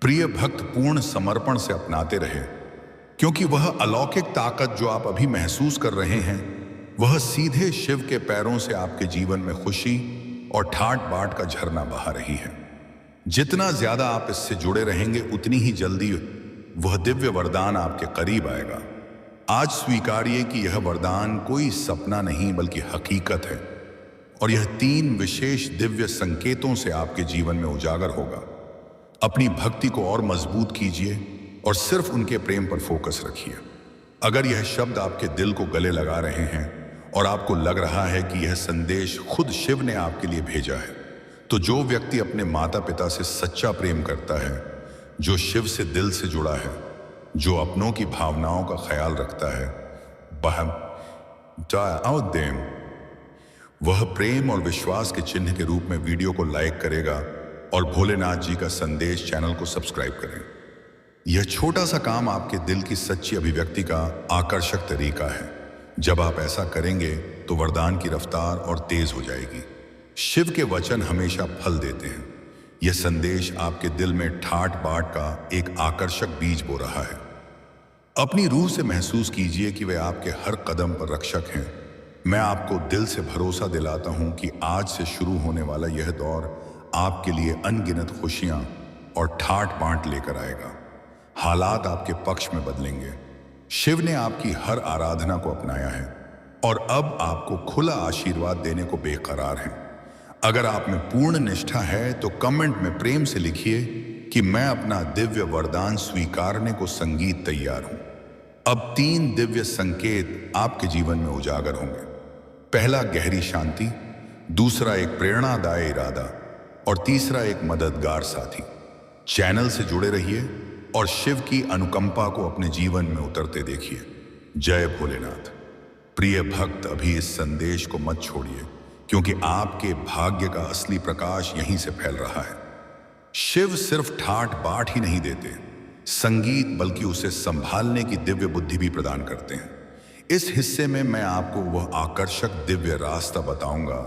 प्रिय भक्त, पूर्ण समर्पण से अपनाते रहे, क्योंकि वह अलौकिक ताकत जो आप अभी महसूस कर रहे हैं, वह सीधे शिव के पैरों से आपके जीवन में खुशी और ठाट बाट का झरना बहा रही है। जितना ज्यादा आप इससे जुड़े रहेंगे, उतनी ही जल्दी वह दिव्य वरदान आपके करीब आएगा। आज स्वीकारिए कि यह वरदान कोई सपना नहीं, बल्कि हकीकत है, और यह 3 विशेष दिव्य संकेतों से आपके जीवन में उजागर होगा। अपनी भक्ति को और मजबूत कीजिए और सिर्फ उनके प्रेम पर फोकस रखिए। अगर यह शब्द आपके दिल को गले लगा रहे हैं और आपको लग रहा है कि यह संदेश खुद शिव ने आपके लिए भेजा है, तो जो व्यक्ति अपने माता पिता से सच्चा प्रेम करता है, जो शिव से दिल से जुड़ा है, जो अपनों की भावनाओं का ख्याल रखता है, वह प्रेम और विश्वास के चिन्ह के रूप में वीडियो को लाइक करेगा और भोलेनाथ जी का संदेश चैनल को सब्सक्राइब करें। यह छोटा सा काम आपके दिल की सच्ची अभिव्यक्ति का आकर्षक तरीका है। जब आप ऐसा करेंगे तो वरदान की रफ्तार और तेज हो जाएगी। शिव के वचन हमेशा फल देते हैं। यह संदेश आपके दिल में ठाट बाट का एक आकर्षक बीज बो रहा है। अपनी रूह से महसूस कीजिए कि वे आपके हर कदम पर रक्षक हैं। मैं आपको दिल से भरोसा दिलाता हूं कि आज से शुरू होने वाला यह दौर आपके लिए अनगिनत खुशियां और ठाट बाट लेकर आएगा। हालात आपके पक्ष में बदलेंगे। शिव ने आपकी हर आराधना को अपनाया है और अब आपको खुला आशीर्वाद देने को बेकरार हैं। अगर आप में पूर्ण निष्ठा है तो कमेंट में प्रेम से लिखिए कि मैं अपना दिव्य वरदान स्वीकारने को संगीत तैयार हूं। अब 3 दिव्य संकेत आपके जीवन में उजागर होंगे। पहला, गहरी शांति। दूसरा, एक प्रेरणादायी इरादा। और तीसरा, एक मददगार साथी। चैनल से जुड़े रहिए और शिव की अनुकंपा को अपने जीवन में उतरते देखिए। जय भोलेनाथ। प्रिय भक्त, अभी इस संदेश को मत छोड़िए, क्योंकि आपके भाग्य का असली प्रकाश यहीं से फैल रहा है। शिव सिर्फ ठाट बाट ही नहीं देते संगीत, बल्कि उसे संभालने की दिव्य बुद्धि भी प्रदान करते हैं। इस हिस्से में मैं आपको वह आकर्षक दिव्य रास्ता बताऊंगा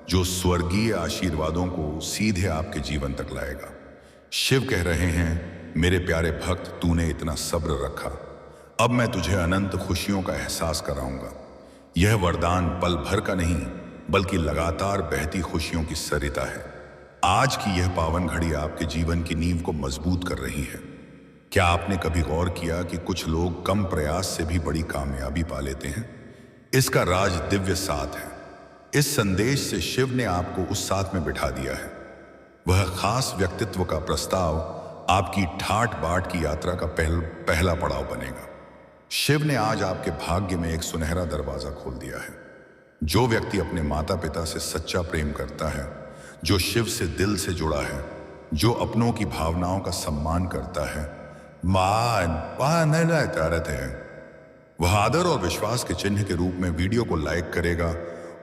जो स्वर्गीय आशीर्वादों को सीधे आपके जीवन तक लाएगा। शिव कह रहे हैं, मेरे प्यारे भक्त, तूने इतना सब्र रखा, अब मैं तुझे अनंत खुशियों का एहसास कराऊंगा। यह वरदान पल भर का नहीं, बल्कि लगातार बहती खुशियों की सरिता है। आज की यह पावन घड़ी आपके जीवन की नींव को मजबूत कर रही है। क्या आपने कभी गौर किया कि कुछ लोग कम प्रयास से भी बड़ी कामयाबी पा लेते हैं? इसका राज दिव्य साथ है। इस संदेश से शिव ने आपको उस साथ में बिठा दिया है। वह खास व्यक्तित्व का प्रस्ताव आपकी ठाट बाट की यात्रा का पहला पड़ाव बनेगा। शिव ने आज आपके भाग्य में एक सुनहरा दरवाजा खोल दिया है। जो व्यक्ति अपने माता पिता से सच्चा प्रेम करता है, जो शिव से दिल से जुड़ा है, जो अपनों की भावनाओं का सम्मान करता है, वह आदर और विश्वास के चिन्ह के रूप में वीडियो को लाइक करेगा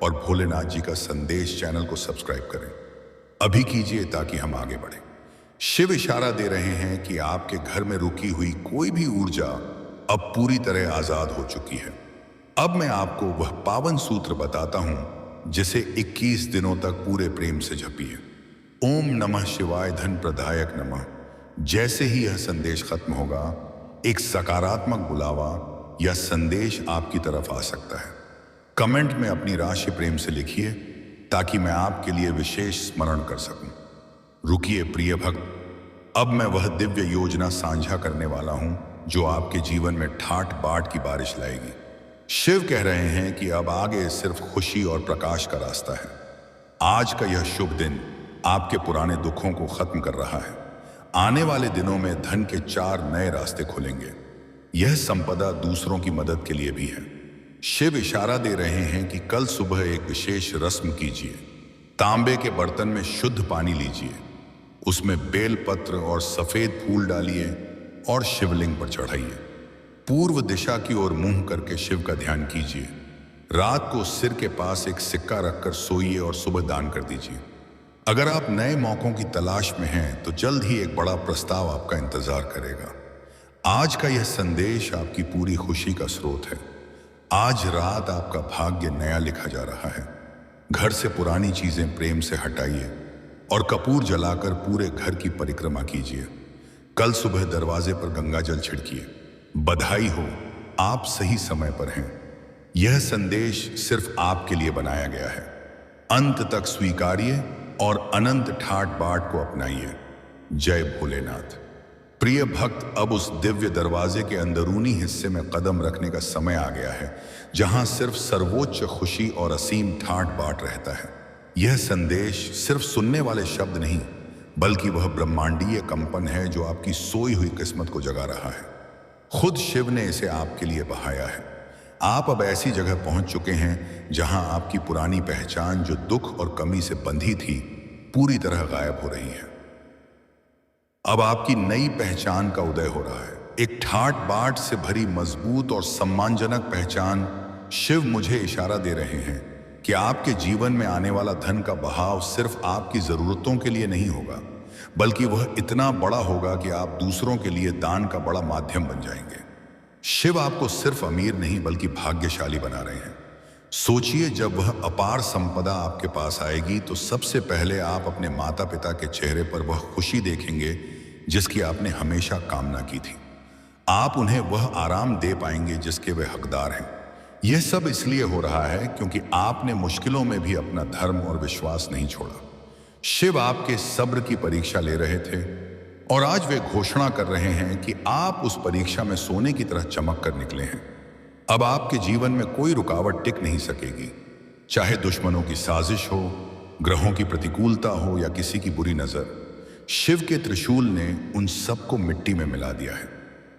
और भोलेनाथ जी का संदेश चैनल को सब्सक्राइब करें। अभी कीजिए ताकि हम आगे बढ़ें। शिव इशारा दे रहे हैं कि आपके घर में रुकी हुई कोई भी ऊर्जा अब पूरी तरह आजाद हो चुकी है। अब मैं आपको वह पावन सूत्र बताता हूं जिसे 21 दिनों तक पूरे प्रेम से जपिए। ओम नमः शिवाय धन प्रदायक नमः। जैसे ही यह संदेश खत्म होगा, एक सकारात्मक बुलावा या संदेश आपकी तरफ आ सकता है। कमेंट में अपनी राशि प्रेम से लिखिए ताकि मैं आपके लिए विशेष स्मरण कर सकूं। रुकिए प्रिय भक्त, अब मैं वह दिव्य योजना साझा करने वाला हूं जो आपके जीवन में ठाट बाट की बारिश लाएगी। शिव कह रहे हैं कि अब आगे सिर्फ खुशी और प्रकाश का रास्ता है। आज का यह शुभ दिन आपके पुराने दुखों को खत्म कर रहा है। आने वाले दिनों में धन के 4 नए रास्ते खुलेंगे। यह संपदा दूसरों की मदद के लिए भी है। शिव इशारा दे रहे हैं कि कल सुबह एक विशेष रस्म कीजिए। तांबे के बर्तन में शुद्ध पानी लीजिए, उसमें बेलपत्र और सफेद फूल डालिए और शिवलिंग पर चढ़ाइए। पूर्व दिशा की ओर मुंह करके शिव का ध्यान कीजिए। रात को सिर के पास एक सिक्का रखकर सोइए और सुबह दान कर दीजिए। अगर आप नए मौकों की तलाश में हैं तो जल्द ही एक बड़ा प्रस्ताव आपका इंतजार करेगा। आज का यह संदेश आपकी पूरी खुशी का स्रोत है। आज रात आपका भाग्य नया लिखा जा रहा है। घर से पुरानी चीजें प्रेम से हटाइए और कपूर जलाकर पूरे घर की परिक्रमा कीजिए। कल सुबह दरवाजे पर गंगा जल छिड़किए। बधाई हो, आप सही समय पर हैं। यह संदेश सिर्फ आपके लिए बनाया गया है। अंत तक स्वीकारिए और अनंत ठाट बाट को अपनाइए। जय भोलेनाथ। प्रिय भक्त, अब उस दिव्य दरवाजे के अंदरूनी हिस्से में कदम रखने का समय आ गया है, जहां सिर्फ सर्वोच्च खुशी और असीम ठाट बाट रहता है। यह संदेश सिर्फ सुनने वाले शब्द नहीं, बल्कि वह ब्रह्मांडीय कंपन है जो आपकी सोई हुई किस्मत को जगा रहा है। खुद शिव ने इसे आपके लिए बहाया है। आप अब ऐसी जगह पहुंच चुके हैं जहां आपकी पुरानी पहचान, जो दुख और कमी से बंधी थी, पूरी तरह गायब हो रही है। अब आपकी नई पहचान का उदय हो रहा है, एक ठाट बाट से भरी मजबूत और सम्मानजनक पहचान। शिव मुझे इशारा दे रहे हैं कि आपके जीवन में आने वाला धन का बहाव सिर्फ आपकी जरूरतों के लिए नहीं होगा, बल्कि वह इतना बड़ा होगा कि आप दूसरों के लिए दान का बड़ा माध्यम बन जाएंगे। शिव आपको सिर्फ अमीर नहीं बल्कि भाग्यशाली बना रहे हैं। सोचिए, जब वह अपार संपदा आपके पास आएगी तो सबसे पहले आप अपने माता पिता के चेहरे पर वह खुशी देखेंगे जिसकी आपने हमेशा कामना की थी। आप उन्हें वह आराम दे पाएंगे जिसके वे हकदार हैं। यह सब इसलिए हो रहा है क्योंकि आपने मुश्किलों में भी अपना धर्म और विश्वास नहीं छोड़ा। शिव आपके सब्र की परीक्षा ले रहे थे और आज वे घोषणा कर रहे हैं कि आप उस परीक्षा में सोने की तरह चमक कर निकले हैं। अब आपके जीवन में कोई रुकावट टिक नहीं सकेगी, चाहे दुश्मनों की साजिश हो, ग्रहों की प्रतिकूलता हो या किसी की बुरी नजर। शिव के त्रिशूल ने उन सबको मिट्टी में मिला दिया है।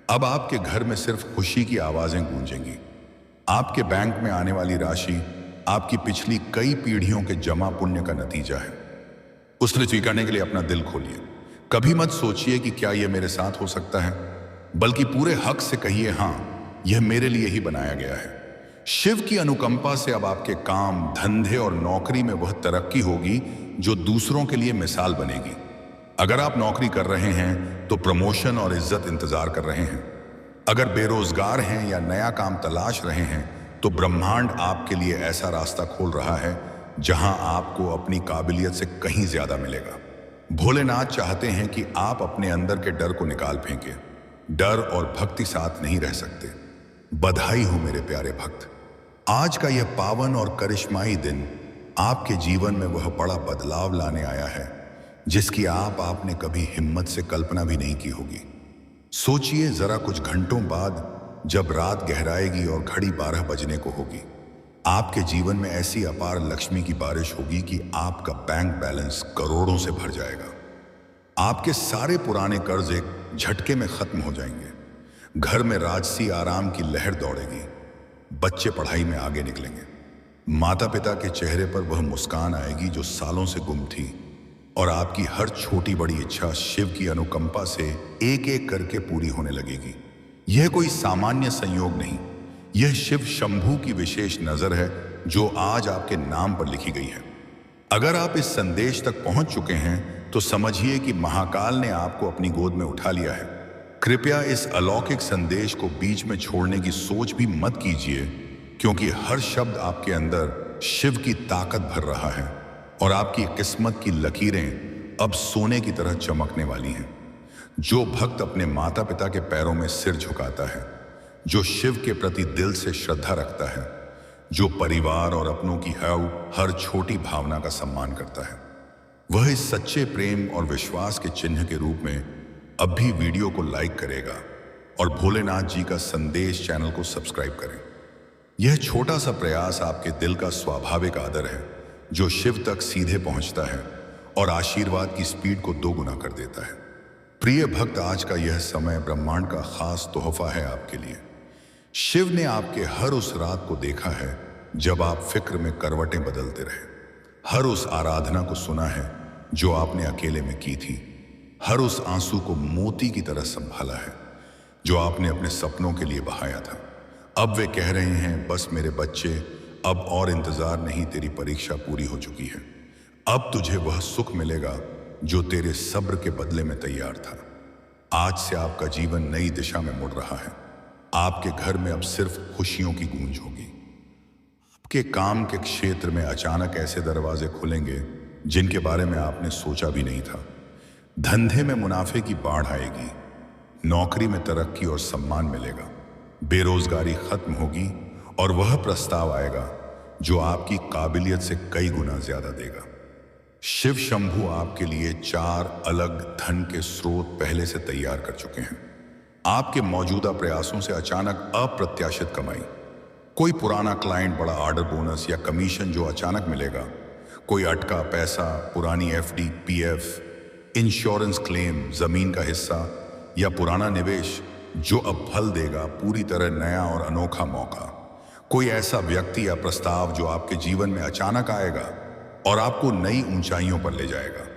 अब आपके घर में सिर्फ खुशी की आवाजें गूंजेंगी। आपके बैंक में आने वाली राशि आपकी पिछली कई पीढ़ियों के जमा पुण्य का नतीजा है। उसने स्वीकारने के लिए अपना दिल खोलिए। कभी मत सोचिए कि क्या यह मेरे साथ हो सकता है, बल्कि पूरे हक से कहिए हाँ, यह मेरे लिए ही बनाया गया है। शिव की अनुकंपा से अब आपके काम, धंधे और नौकरी में वह तरक्की होगी जो दूसरों के लिए मिसाल बनेगी। अगर आप नौकरी कर रहे हैं तो प्रमोशन और इज्जत इंतजार कर रहे हैं। अगर बेरोजगार हैं या नया काम तलाश रहे हैं तो ब्रह्मांड आपके लिए ऐसा रास्ता खोल रहा है जहां आपको अपनी काबिलियत से कहीं ज्यादा मिलेगा। भोलेनाथ चाहते हैं कि आप अपने अंदर के डर को निकाल फेंकें। डर और भक्ति साथ नहीं रह सकते। बधाई हो मेरे प्यारे भक्त। आज का यह पावन और करिश्माई दिन आपके जीवन में वह बड़ा बदलाव लाने आया है जिसकी आपने कभी हिम्मत से कल्पना भी नहीं की होगी। सोचिए जरा, कुछ घंटों बाद जब रात गहराएगी और घड़ी 12 बजने को होगी, आपके जीवन में ऐसी अपार लक्ष्मी की बारिश होगी कि आपका बैंक बैलेंस करोड़ों से भर जाएगा। आपके सारे पुराने कर्ज एक झटके में खत्म हो जाएंगे। घर में राजसी आराम की लहर दौड़ेगी। बच्चे पढ़ाई में आगे निकलेंगे। माता पिता के चेहरे पर वह मुस्कान आएगी जो सालों से गुम थी, और आपकी हर छोटी बड़ी इच्छा शिव की अनुकंपा से एक एक करके पूरी होने लगेगी। यह कोई सामान्य संयोग नहीं, यह शिव शंभू की विशेष नजर है जो आज आपके नाम पर लिखी गई है। अगर आप इस संदेश तक पहुंच चुके हैं तो समझिए कि महाकाल ने आपको अपनी गोद में उठा लिया है। कृपया इस अलौकिक संदेश को बीच में छोड़ने की सोच भी मत कीजिए, क्योंकि हर शब्द आपके अंदर शिव की ताकत भर रहा है और आपकी किस्मत की लकीरें अब सोने की तरह चमकने वाली हैं। जो भक्त अपने माता पिता के पैरों में सिर झुकाता है, जो शिव के प्रति दिल से श्रद्धा रखता है, जो परिवार और अपनों की हर छोटी भावना का सम्मान करता है, वह इस सच्चे प्रेम और विश्वास के चिन्ह के रूप में अब भी वीडियो को लाइक करेगा और भोलेनाथ जी का संदेश चैनल को सब्सक्राइब करें। यह छोटा सा प्रयास आपके दिल का स्वाभाविक आदर है जो शिव तक सीधे पहुंचता है और आशीर्वाद की स्पीड को दोगुना कर देता है। प्रिय भक्त, आज का यह समय ब्रह्मांड का खास तोहफा है आपके लिए। शिव ने आपके हर उस रात को देखा है जब आप फिक्र में करवटें बदलते रहे, हर उस आराधना को सुना है जो आपने अकेले में की थी, हर उस आंसू को मोती की तरह संभाला है जो आपने अपने सपनों के लिए बहाया था। अब वे कह रहे हैं, बस मेरे बच्चे, अब और इंतजार नहीं, तेरी परीक्षा पूरी हो चुकी है। अब तुझे वह सुख मिलेगा जो तेरे सब्र के बदले में तैयार था। आज से आपका जीवन नई दिशा में मुड़ रहा है। आपके घर में अब सिर्फ खुशियों की गूंज होगी। आपके काम के क्षेत्र में अचानक ऐसे दरवाजे खुलेंगे जिनके बारे में आपने सोचा भी नहीं था। धंधे में मुनाफे की बाढ़ आएगी, नौकरी में तरक्की और सम्मान मिलेगा, बेरोजगारी खत्म होगी और वह प्रस्ताव आएगा जो आपकी काबिलियत से कई गुना ज्यादा देगा। शिव शंभू आपके लिए 4 अलग धन के स्रोत पहले से तैयार कर चुके हैं। आपके मौजूदा प्रयासों से अचानक अप्रत्याशित कमाई, कोई पुराना क्लाइंट, बड़ा ऑर्डर, बोनस या कमीशन जो अचानक मिलेगा, कोई अटका पैसा, पुरानी एफडी, पीएफ, इंश्योरेंस क्लेम, जमीन का हिस्सा या पुराना निवेश जो अब फल देगा, पूरी तरह नया और अनोखा मौका, कोई ऐसा व्यक्ति या प्रस्ताव जो आपके जीवन में अचानक आएगा और आपको नई ऊंचाइयों पर ले जाएगा।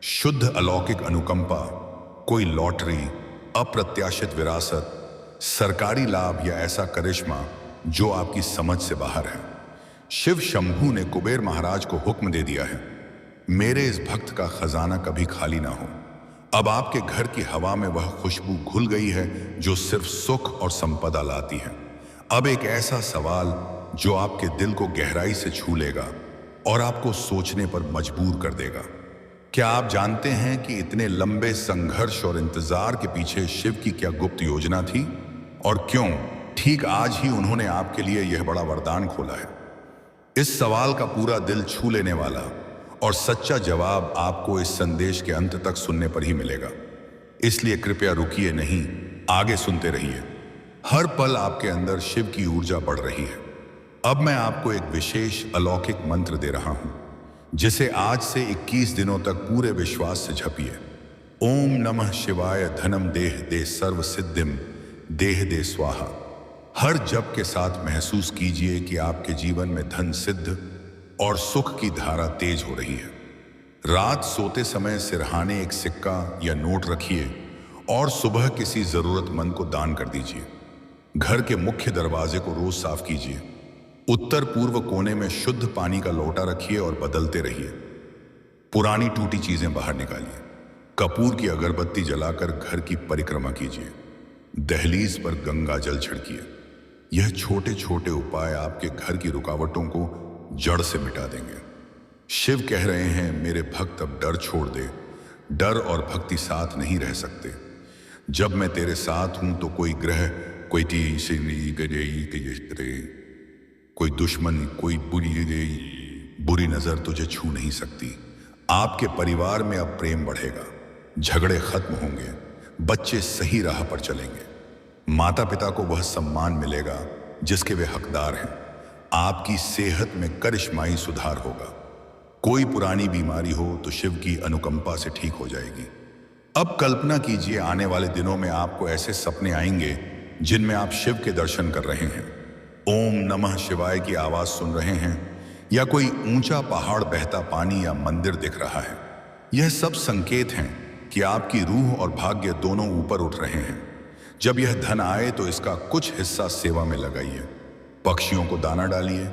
शुद्ध अलौकिक अनुकंपा, कोई लॉटरी, अप्रत्याशित विरासत, सरकारी लाभ या ऐसा करिश्मा जो आपकी समझ से बाहर है। शिव शंभू ने कुबेर महाराज को हुक्म दे दिया है, मेरे इस भक्त का खजाना कभी खाली ना हो। अब आपके घर की हवा में वह खुशबू घुल गई है जो सिर्फ सुख और संपदा लाती है। अब एक ऐसा सवाल जो आपके दिल को गहराई से छू लेगा और आपको सोचने पर मजबूर कर देगा। क्या आप जानते हैं कि इतने लंबे संघर्ष और इंतजार के पीछे शिव की क्या गुप्त योजना थी, और क्यों ठीक आज ही उन्होंने आपके लिए यह बड़ा वरदान खोला है? इस सवाल का पूरा दिल छू लेने वाला और सच्चा जवाब आपको इस संदेश के अंत तक सुनने पर ही मिलेगा। इसलिए कृपया रुकिए नहीं, आगे सुनते रहिए। हर पल आपके अंदर शिव की ऊर्जा बढ़ रही है। अब मैं आपको एक विशेष अलौकिक मंत्र दे रहा हूं जिसे आज से 21 दिनों तक पूरे विश्वास से जपिए। ओम नमः शिवाय, धनम देह दे, सर्व सिद्धिम देह दे स्वाहा। हर जप के साथ महसूस कीजिए कि आपके जीवन में धन सिद्ध और सुख की धारा तेज हो रही है। रात सोते समय सिरहाने एक सिक्का या नोट रखिए और सुबह किसी जरूरतमंद को दान कर दीजिए। घर के मुख्य दरवाजे को रोज साफ कीजिए। उत्तर पूर्व कोने में शुद्ध पानी का लोटा रखिए और बदलते रहिए। पुरानी टूटी चीजें बाहर निकालिए। कपूर की अगरबत्ती जलाकर घर की परिक्रमा कीजिए। दहलीज पर गंगा जल छिड़किए। यह छोटे छोटे उपाय आपके घर की रुकावटों को जड़ से मिटा देंगे। शिव कह रहे हैं, मेरे भक्त अब डर छोड़ दे। डर और भक्ति साथ नहीं रह सकते। जब मैं तेरे साथ हूं तो कोई ग्रह, कोई कोई दुश्मन, कोई बुरी नजर तुझे छू नहीं सकती। आपके परिवार में अब प्रेम बढ़ेगा, झगड़े खत्म होंगे, बच्चे सही राह पर चलेंगे। माता पिता को वह सम्मान मिलेगा जिसके वे हकदार हैं। आपकी सेहत में करिश्माई सुधार होगा। कोई पुरानी बीमारी हो तो शिव की अनुकंपा से ठीक हो जाएगी। अब कल्पना कीजिए, आने वाले दिनों में आपको ऐसे सपने आएंगे जिनमें आप शिव के दर्शन कर रहे हैं, ओम नमः शिवाय की आवाज सुन रहे हैं, या कोई ऊंचा पहाड़, बहता पानी या मंदिर दिख रहा है। यह सब संकेत हैं कि आपकी रूह और भाग्य दोनों ऊपर उठ रहे हैं। जब यह धन आए तो इसका कुछ हिस्सा सेवा में लगाइए। पक्षियों को दाना डालिए,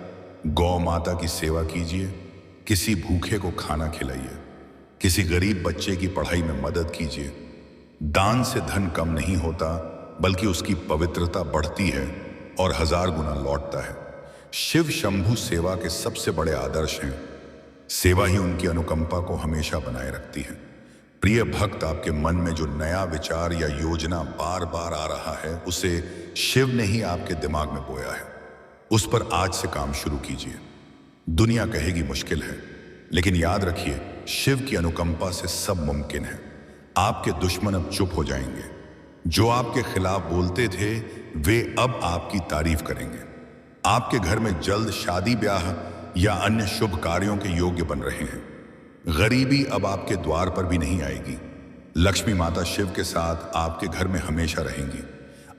गौ माता की सेवा कीजिए, किसी भूखे को खाना खिलाइए, किसी गरीब बच्चे की पढ़ाई में मदद कीजिए। दान से धन कम नहीं होता, बल्कि उसकी पवित्रता बढ़ती है और 1000 गुना लौटता है। शिव शंभु सेवा के सबसे बड़े आदर्श हैं। सेवा ही उनकी अनुकंपा को हमेशा बनाए रखती है। प्रिय भक्त, आपके मन में जो नया विचार या योजना बार बार आ रहा है, उसे शिव ने ही आपके दिमाग में बोया है। उस पर आज से काम शुरू कीजिए। दुनिया कहेगी मुश्किल है, लेकिन याद रखिए, शिव की अनुकंपा से सब मुमकिन है। आपके दुश्मन अब चुप हो जाएंगे। जो आपके खिलाफ बोलते थे, वे अब आपकी तारीफ करेंगे। आपके घर में जल्द शादी ब्याह या अन्य शुभ कार्यों के योग्य बन रहे हैं। गरीबी अब आपके द्वार पर भी नहीं आएगी। लक्ष्मी माता शिव के साथ आपके घर में हमेशा रहेंगी।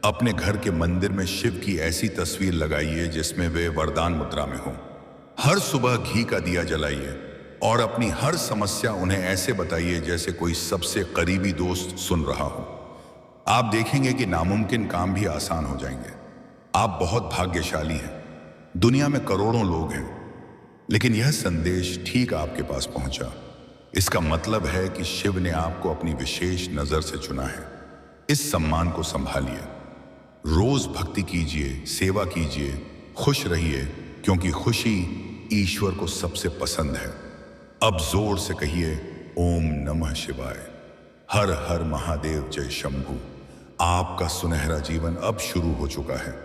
अपने घर के मंदिर में शिव की ऐसी तस्वीर लगाइए जिसमें वे वरदान मुद्रा में हो। हर सुबह घी का दिया जलाइए और अपनी हर समस्या उन्हें ऐसे बताइए जैसे कोई सबसे करीबी दोस्त सुन रहा हो। आप देखेंगे कि नामुमकिन काम भी आसान हो जाएंगे। आप बहुत भाग्यशाली हैं। दुनिया में करोड़ों लोग हैं, लेकिन यह संदेश ठीक आपके पास पहुंचा। इसका मतलब है कि शिव ने आपको अपनी विशेष नजर से चुना है। इस सम्मान को संभालिए। रोज भक्ति कीजिए, सेवा कीजिए, खुश रहिए, क्योंकि खुशी ईश्वर को सबसे पसंद है। अब जोर से कहिए, ओम नमः शिवाय, हर हर महादेव, जय शंभू। आपका सुनहरा जीवन अब शुरू हो चुका है।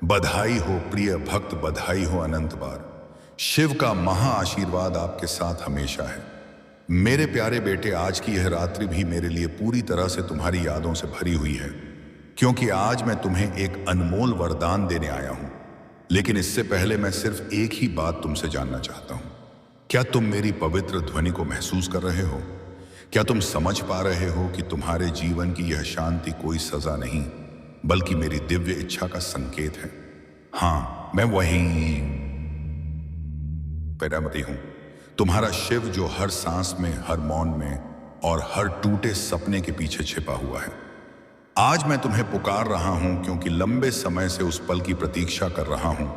बधाई हो प्रिय भक्त, बधाई हो अनंत बार। शिव का महा आशीर्वाद आपके साथ हमेशा है। मेरे प्यारे बेटे, आज की यह रात्रि भी मेरे लिए पूरी तरह से तुम्हारी यादों से भरी हुई है, क्योंकि आज मैं तुम्हें एक अनमोल वरदान देने आया हूं। लेकिन इससे पहले मैं सिर्फ एक ही बात तुमसे जानना चाहता हूं। क्या तुम मेरी पवित्र ध्वनि को महसूस कर रहे हो? क्या तुम समझ पा रहे हो कि तुम्हारे जीवन की यह शांति कोई सजा नहीं, बल्कि मेरी दिव्य इच्छा का संकेत है? हाँ, मैं वही पैरामती हूं, तुम्हारा शिव, जो हर सांस में, हर मौन में और हर टूटे सपने के पीछे छिपा हुआ है। आज मैं तुम्हें पुकार रहा हूं क्योंकि लंबे समय से उस पल की प्रतीक्षा कर रहा हूं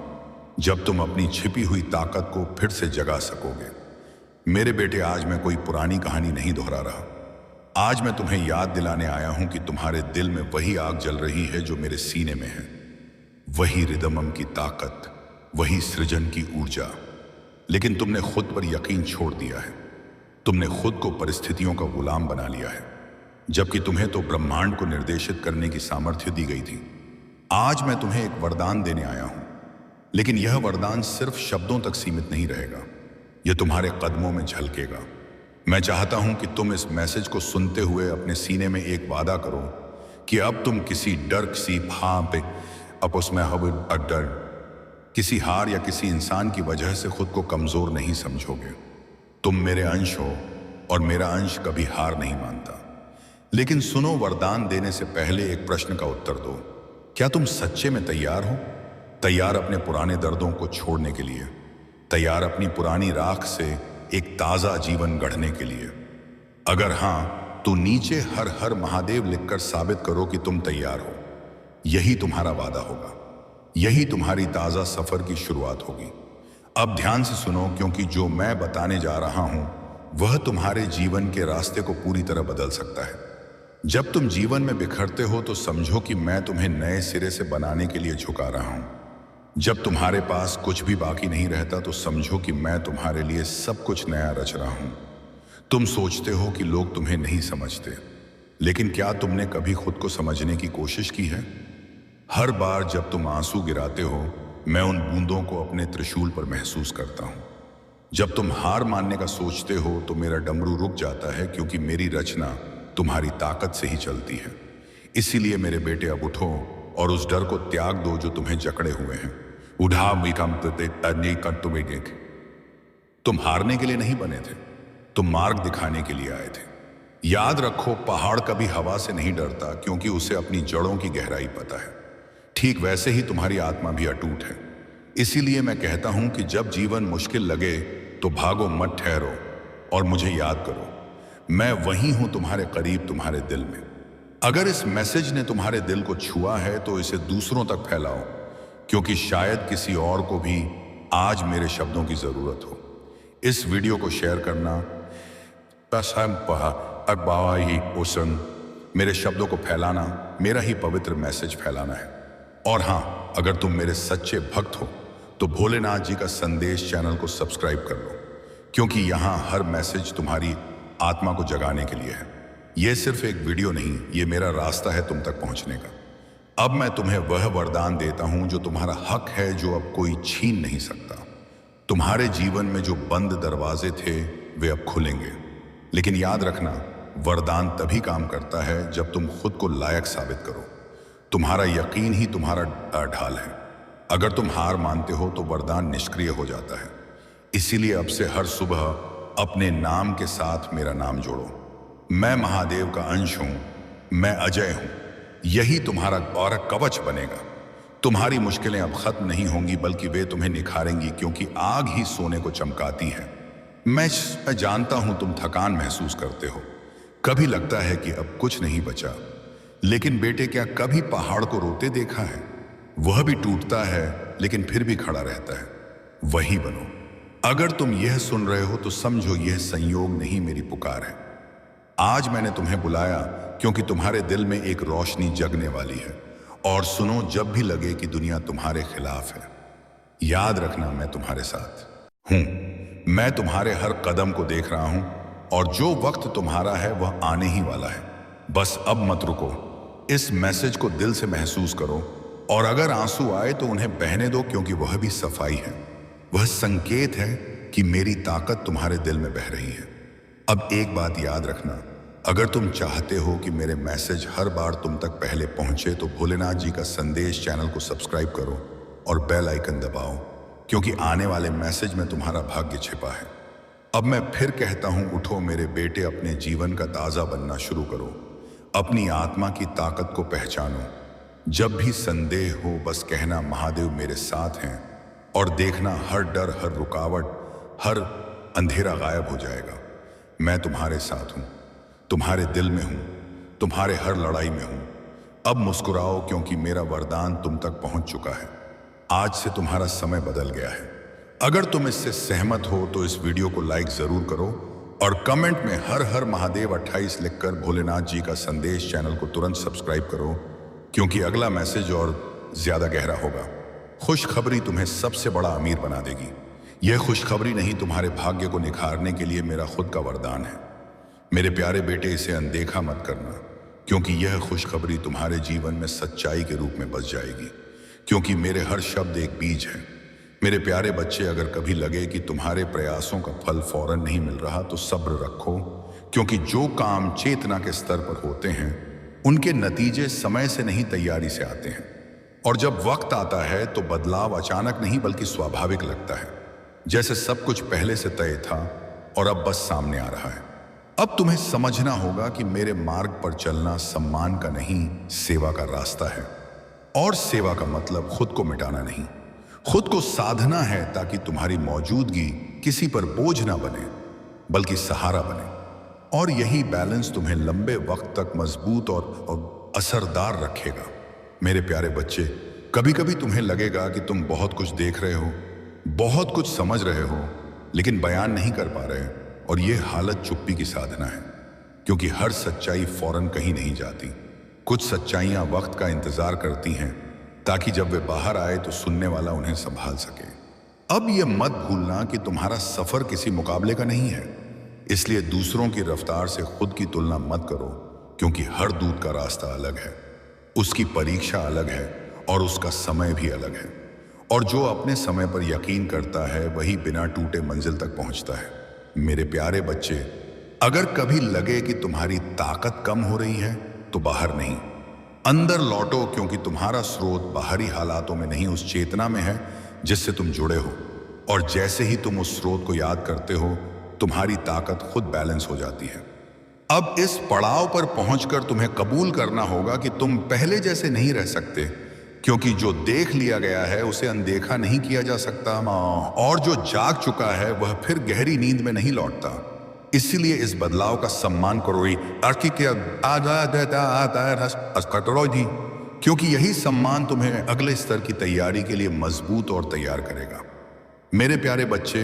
जब तुम अपनी छिपी हुई ताकत को फिर से जगा सकोगे। मेरे बेटे, आज मैं कोई पुरानी कहानी नहीं दोहरा रहा। आज मैं तुम्हें याद दिलाने आया हूं कि तुम्हारे दिल में वही आग जल रही है जो मेरे सीने में है। वही रिदमम की ताकत, वही सृजन की ऊर्जा। लेकिन तुमने खुद पर यकीन छोड़ दिया है। तुमने खुद को परिस्थितियों का गुलाम बना लिया है, जबकि तुम्हें तो ब्रह्मांड को निर्देशित करने की सामर्थ्य दी गई थी। आज मैं तुम्हें एक वरदान देने आया हूं, लेकिन यह वरदान सिर्फ शब्दों तक सीमित नहीं रहेगा। यह तुम्हारे कदमों में झलकेगा। मैं चाहता हूं कि तुम इस मैसेज को सुनते हुए अपने सीने में एक वादा करो कि अब तुम किसी डर, किसी भाप, डर, किसी हार या किसी इंसान की वजह से खुद को कमजोर नहीं समझोगे। तुम मेरे अंश हो और मेरा अंश कभी हार नहीं मानता। लेकिन सुनो, वरदान देने से पहले एक प्रश्न का उत्तर दो। क्या तुम सच्चे में तैयार हो? तैयार अपने पुराने दर्दों को छोड़ने के लिए? तैयार अपनी पुरानी राख से एक ताजा जीवन गढ़ने के लिए? अगर हाँ, तो नीचे हर हर महादेव लिखकर साबित करो कि तुम तैयार हो। यही तुम्हारा वादा होगा, यही तुम्हारी ताजा सफर की शुरुआत होगी। अब ध्यान से सुनो, क्योंकि जो मैं बताने जा रहा हूं वह तुम्हारे जीवन के रास्ते को पूरी तरह बदल सकता है। जब तुम जीवन में बिखरते हो तो समझो कि मैं तुम्हें नए सिरे से बनाने के लिए झुका रहा हूं। जब तुम्हारे पास कुछ भी बाकी नहीं रहता तो समझो कि मैं तुम्हारे लिए सब कुछ नया रच रहा हूं। तुम सोचते हो कि लोग तुम्हें नहीं समझते, लेकिन क्या तुमने कभी खुद को समझने की कोशिश की है? हर बार जब तुम आंसू गिराते हो, मैं उन बूंदों को अपने त्रिशूल पर महसूस करता हूं। जब तुम हार मानने का सोचते हो तो मेरा डमरू रुक जाता है, क्योंकि मेरी रचना तुम्हारी ताकत से ही चलती है। इसीलिए मेरे बेटे, अब उठो और उस डर को त्याग दो जो तुम्हें जकड़े हुए हैं। तुम हारने के लिए नहीं बने थे, तुम मार्ग दिखाने के लिए आए थे। याद रखो, पहाड़ कभी हवा से नहीं डरता, क्योंकि उसे अपनी जड़ों की गहराई पता है। ठीक वैसे ही तुम्हारी आत्मा भी अटूट है। इसीलिए मैं कहता हूं कि जब जीवन मुश्किल लगे तो भागो मत, ठहरो और मुझे याद करो। मैं वही हूं, तुम्हारे करीब, तुम्हारे दिल में। अगर इस मैसेज ने तुम्हारे दिल को छुआ है तो इसे दूसरों तक फैलाओ, क्योंकि शायद किसी और को भी आज मेरे शब्दों की जरूरत हो। इस वीडियो को शेयर करना, मेरे शब्दों को फैलाना, मेरा ही पवित्र मैसेज फैलाना है। और हां, अगर तुम मेरे सच्चे भक्त हो तो भोलेनाथ जी का संदेश चैनल को सब्सक्राइब कर लो, क्योंकि यहां हर मैसेज तुम्हारी आत्मा को जगाने के लिए है। यह सिर्फ एक वीडियो नहीं, यह मेरा रास्ता है तुम तक पहुंचने का। अब मैं तुम्हें वह वरदान देता हूं जो तुम्हारा हक है, जो अब कोई छीन नहीं सकता। तुम्हारे जीवन में जो बंद दरवाजे थे वे अब खुलेंगे। लेकिन याद रखना, वरदान तभी काम करता है जब तुम खुद को लायक साबित करो। तुम्हारा यकीन ही तुम्हारा ढाल है। अगर तुम हार मानते हो तो वरदान निष्क्रिय हो जाता है। इसीलिए अब से हर सुबह अपने नाम के साथ मेरा नाम जोड़ो। मैं महादेव का अंश हूं, मैं अजय हूं। यही तुम्हारा और कवच बनेगा। तुम्हारी मुश्किलें अब खत्म नहीं होंगी, बल्कि वे तुम्हें निखारेंगी, क्योंकि आग ही सोने को चमकाती है। मैं जानता हूं तुम थकान महसूस करते हो। कभी लगता है कि अब कुछ नहीं बचा। लेकिन बेटे, क्या कभी पहाड़ को रोते देखा है? वह भी टूटता है, लेकिन फिर भी खड़ा रहता है। वही बनो। अगर तुम यह सुन रहे हो तो समझो यह संयोग नहीं, मेरी पुकार है। आज मैंने तुम्हें बुलाया क्योंकि तुम्हारे दिल में एक रोशनी जगने वाली है। और सुनो, जब भी लगे कि दुनिया तुम्हारे खिलाफ है, याद रखना मैं तुम्हारे साथ हूं। मैं तुम्हारे हर कदम को देख रहा हूं, और जो वक्त तुम्हारा है वह आने ही वाला है। बस अब मत रुको। इस मैसेज को दिल से महसूस करो, और अगर आंसू आए तो उन्हें बहने दो, क्योंकि वह भी सफाई है। वह संकेत है कि मेरी ताकत तुम्हारे दिल में बह रही है। अब एक बात याद रखना, अगर तुम चाहते हो कि मेरे मैसेज हर बार तुम तक पहले पहुंचे तो भोलेनाथ जी का संदेश चैनल को सब्सक्राइब करो और बेल आइकन दबाओ, क्योंकि आने वाले मैसेज में तुम्हारा भाग्य छिपा है। अब मैं फिर कहता हूं, उठो मेरे बेटे, अपने जीवन का ताजा बनना शुरू करो। अपनी आत्मा की ताकत को पहचानो। जब भी संदेह हो, बस कहना महादेव मेरे साथ हैं, और देखना हर डर, हर रुकावट, हर अंधेरा गायब हो जाएगा। मैं तुम्हारे साथ हूं, तुम्हारे दिल में हूं, तुम्हारे हर लड़ाई में हूं। अब मुस्कुराओ, क्योंकि मेरा वरदान तुम तक पहुंच चुका है। आज से तुम्हारा समय बदल गया है। अगर तुम इससे सहमत हो तो इस वीडियो को लाइक जरूर करो, और कमेंट में हर हर महादेव 28 लिखकर भोलेनाथ जी का संदेश चैनल को तुरंत सब्सक्राइब करो, क्योंकि अगला मैसेज और ज्यादा गहरा होगा। खुशखबरी तुम्हें सबसे बड़ा अमीर बना देगी। यह खुशखबरी नहीं, तुम्हारे भाग्य को निखारने के लिए मेरा खुद का वरदान है। मेरे प्यारे बेटे, इसे अनदेखा मत करना, क्योंकि यह खुशखबरी तुम्हारे जीवन में सच्चाई के रूप में बस जाएगी। क्योंकि मेरे हर शब्द एक बीज है। मेरे प्यारे बच्चे, अगर कभी लगे कि तुम्हारे प्रयासों का फल फौरन नहीं मिल रहा तो सब्र रखो, क्योंकि जो काम चेतना के स्तर पर होते हैं उनके नतीजे समय से नहीं, तैयारी से आते हैं। और जब वक्त आता है तो बदलाव अचानक नहीं, बल्कि स्वाभाविक लगता है, जैसे सब कुछ पहले से तय था और अब बस सामने आ रहा है। अब तुम्हें समझना होगा कि मेरे मार्ग पर चलना सम्मान का नहीं, सेवा का रास्ता है। और सेवा का मतलब खुद को मिटाना नहीं, खुद को साधना है, ताकि तुम्हारी मौजूदगी किसी पर बोझ ना बने। बल्कि सहारा बने। और यही बैलेंस तुम्हें लंबे वक्त तक मजबूत और असरदार रखेगा। मेरे प्यारे बच्चे, कभी कभी तुम्हें लगेगा कि तुम बहुत कुछ देख रहे हो, बहुत कुछ समझ रहे हो, लेकिन बयान नहीं कर पा रहे। और ये हालत चुप्पी की साधना है, क्योंकि हर सच्चाई फौरन कहीं नहीं जाती। कुछ सच्चाइयां वक्त का इंतजार करती हैं, ताकि जब वे बाहर आए तो सुनने वाला उन्हें संभाल सके। अब यह मत भूलना कि तुम्हारा सफर किसी मुकाबले का नहीं है, इसलिए दूसरों की रफ्तार से खुद की तुलना मत करो, क्योंकि हर दूत का रास्ता अलग है, उसकी परीक्षा अलग है और उसका समय भी अलग है। और जो अपने समय पर यकीन करता है वही बिना टूटे मंजिल तक पहुंचता है। मेरे प्यारे बच्चे, अगर कभी लगे कि तुम्हारी ताकत कम हो रही है तो बाहर नहीं, अंदर लौटो, क्योंकि तुम्हारा स्रोत बाहरी हालातों में नहीं, उस चेतना में है जिससे तुम जुड़े हो। और जैसे ही तुम उस स्रोत को याद करते हो, तुम्हारी ताकत खुद बैलेंस हो जाती है। अब इस पड़ाव पर पहुंचकर तुम्हें कबूल करना होगा कि तुम पहले जैसे नहीं रह सकते, क्योंकि जो देख लिया गया है उसे अनदेखा नहीं किया जा सकता, और जो जाग चुका है वह फिर गहरी नींद में नहीं लौटता। इसलिए इस बदलाव का सम्मान करो, क्योंकि यही सम्मान तुम्हें अगले स्तर की तैयारी के लिए मजबूत और तैयार करेगा। मेरे प्यारे बच्चे,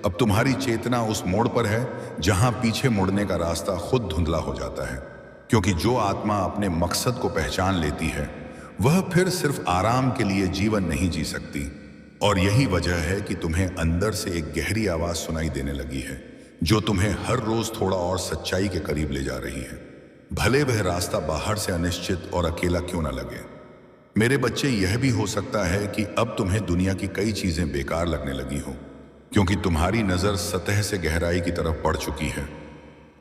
अब तुम्हारी चेतना उस मोड़ पर है जहां पीछे मुड़ने का रास्ता खुद धुंधला हो जाता है, क्योंकि जो आत्मा अपने मकसद को पहचान लेती है वह फिर सिर्फ आराम के लिए जीवन नहीं जी सकती। और यही वजह है कि तुम्हें अंदर से एक गहरी आवाज सुनाई देने लगी है, जो तुम्हें हर रोज थोड़ा और सच्चाई के करीब ले जा रही है, भले वह रास्ता बाहर से अनिश्चित और अकेला क्यों ना लगे। मेरे बच्चे, यह भी हो सकता है कि अब तुम्हें दुनिया की कई चीजें बेकार लगने लगी हो, क्योंकि तुम्हारी नजर सतह से गहराई की तरफ बढ़ चुकी है।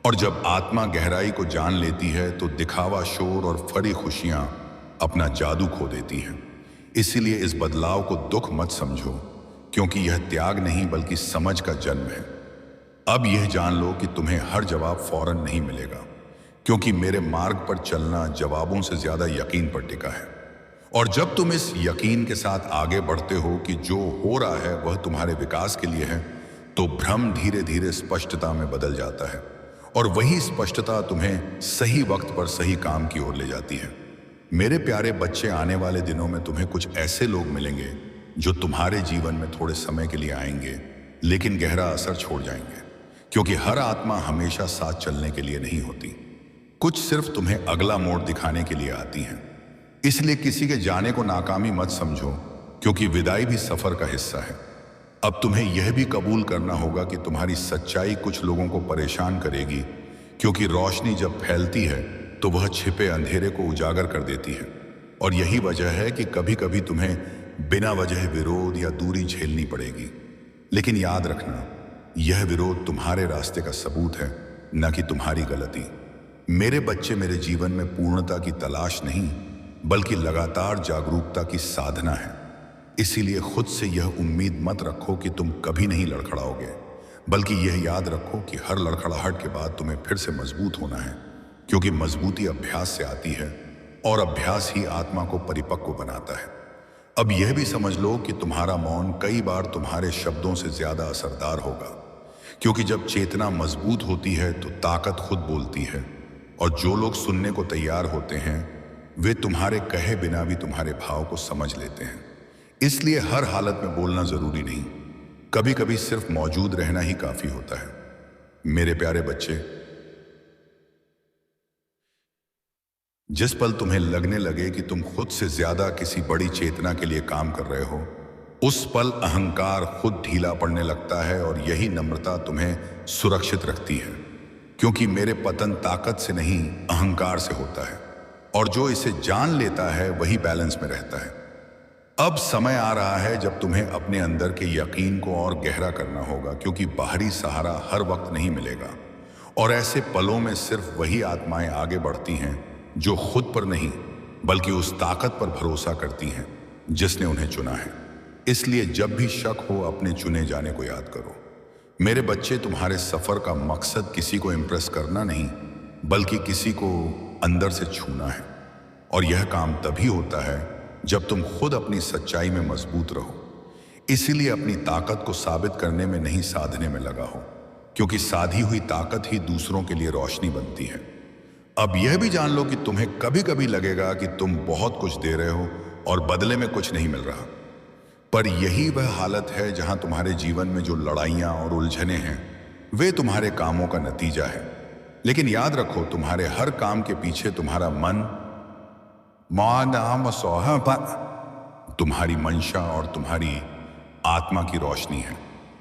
और जब आत्मा गहराई को जान लेती है तो दिखावा, शोर और फरी खुशियां अपना जादू खो देती हैं। इसीलिए इस बदलाव को दुख मत समझो, क्योंकि यह त्याग नहीं बल्कि समझ का जन्म है। अब यह जान लो कि तुम्हें हर जवाब फौरन नहीं मिलेगा, क्योंकि मेरे मार्ग पर चलना जवाबों से ज्यादा यकीन पर टिका है। और जब तुम इस यकीन के साथ आगे बढ़ते हो कि जो हो रहा है वह तुम्हारे विकास के लिए है, तो भ्रम धीरे धीरे स्पष्टता में बदल जाता है। और वही स्पष्टता तुम्हें सही वक्त पर सही काम की ओर ले जाती है। मेरे प्यारे बच्चे, आने वाले दिनों में तुम्हें कुछ ऐसे लोग मिलेंगे जो तुम्हारे जीवन में थोड़े समय के लिए आएंगे, लेकिन गहरा असर छोड़ जाएंगे, क्योंकि हर आत्मा हमेशा साथ चलने के लिए नहीं होती। कुछ सिर्फ तुम्हें अगला मोड़ दिखाने के लिए आती हैं। इसलिए किसी के जाने को नाकामी मत समझो, क्योंकि विदाई भी सफर का हिस्सा है। अब तुम्हें यह भी कबूल करना होगा कि तुम्हारी सच्चाई कुछ लोगों को परेशान करेगी, क्योंकि रोशनी जब फैलती है तो वह छिपे अंधेरे को उजागर कर देती है। और यही वजह है कि कभी कभी तुम्हें बिना वजह विरोध या दूरी झेलनी पड़ेगी। लेकिन याद रखना, यह विरोध तुम्हारे रास्ते का सबूत है, न कि तुम्हारी गलती। मेरे बच्चे, मेरे जीवन में पूर्णता की तलाश नहीं बल्कि लगातार जागरूकता की साधना है। इसीलिए खुद से यह उम्मीद मत रखो कि तुम कभी नहीं लड़खड़ाओगे, बल्कि यह याद रखो कि हर लड़खड़ाहट के बाद तुम्हें फिर से मजबूत होना है, क्योंकि मजबूती अभ्यास से आती है और अभ्यास ही आत्मा को परिपक्व बनाता है। अब यह भी समझ लो कि तुम्हारा मौन कई बार तुम्हारे शब्दों से ज्यादा असरदार होगा, क्योंकि जब चेतना मजबूत होती है तो ताकत खुद बोलती है। और जो लोग सुनने को तैयार होते हैं वे तुम्हारे कहे बिना भी तुम्हारे भाव को समझ लेते हैं। इसलिए हर हालत में बोलना जरूरी नहीं, कभी कभी सिर्फ मौजूद रहना ही काफी होता है। मेरे प्यारे बच्चे, जिस पल तुम्हें लगने लगे कि तुम खुद से ज्यादा किसी बड़ी चेतना के लिए काम कर रहे हो, उस पल अहंकार खुद ढीला पड़ने लगता है और यही नम्रता तुम्हें सुरक्षित रखती है, क्योंकि मेरे पतन ताकत से नहीं अहंकार से होता है, और जो इसे जान लेता है वही बैलेंस में रहता है। अब समय आ रहा है जब तुम्हें अपने अंदर के यकीन को और गहरा करना होगा, क्योंकि बाहरी सहारा हर वक्त नहीं मिलेगा, और ऐसे पलों में सिर्फ वही आत्माएं आगे बढ़ती हैं जो खुद पर नहीं बल्कि उस ताकत पर भरोसा करती हैं जिसने उन्हें चुना है। इसलिए जब भी शक हो, अपने चुने जाने को याद करो। मेरे बच्चे, तुम्हारे सफर का मकसद किसी को इम्प्रेस करना नहीं बल्कि किसी को अंदर से छूना है, और यह काम तभी होता है जब तुम खुद अपनी सच्चाई में मजबूत रहो। इसीलिए अपनी ताकत को साबित करने में नहीं, साधने में लगा हो। क्योंकि साधी हुई ताकत ही दूसरों के लिए रोशनी बनती है। अब यह भी जान लो कि तुम्हें कभी कभी लगेगा कि तुम बहुत कुछ दे रहे हो और बदले में कुछ नहीं मिल रहा, पर यही वह हालत है जहां तुम्हारे जीवन में जो लड़ाइयां और उलझने हैं वे तुम्हारे कामों का नतीजा है। लेकिन याद रखो, तुम्हारे हर काम के पीछे तुम्हारा मन, तुम्हारी मंशा और तुम्हारी आत्मा की रोशनी है।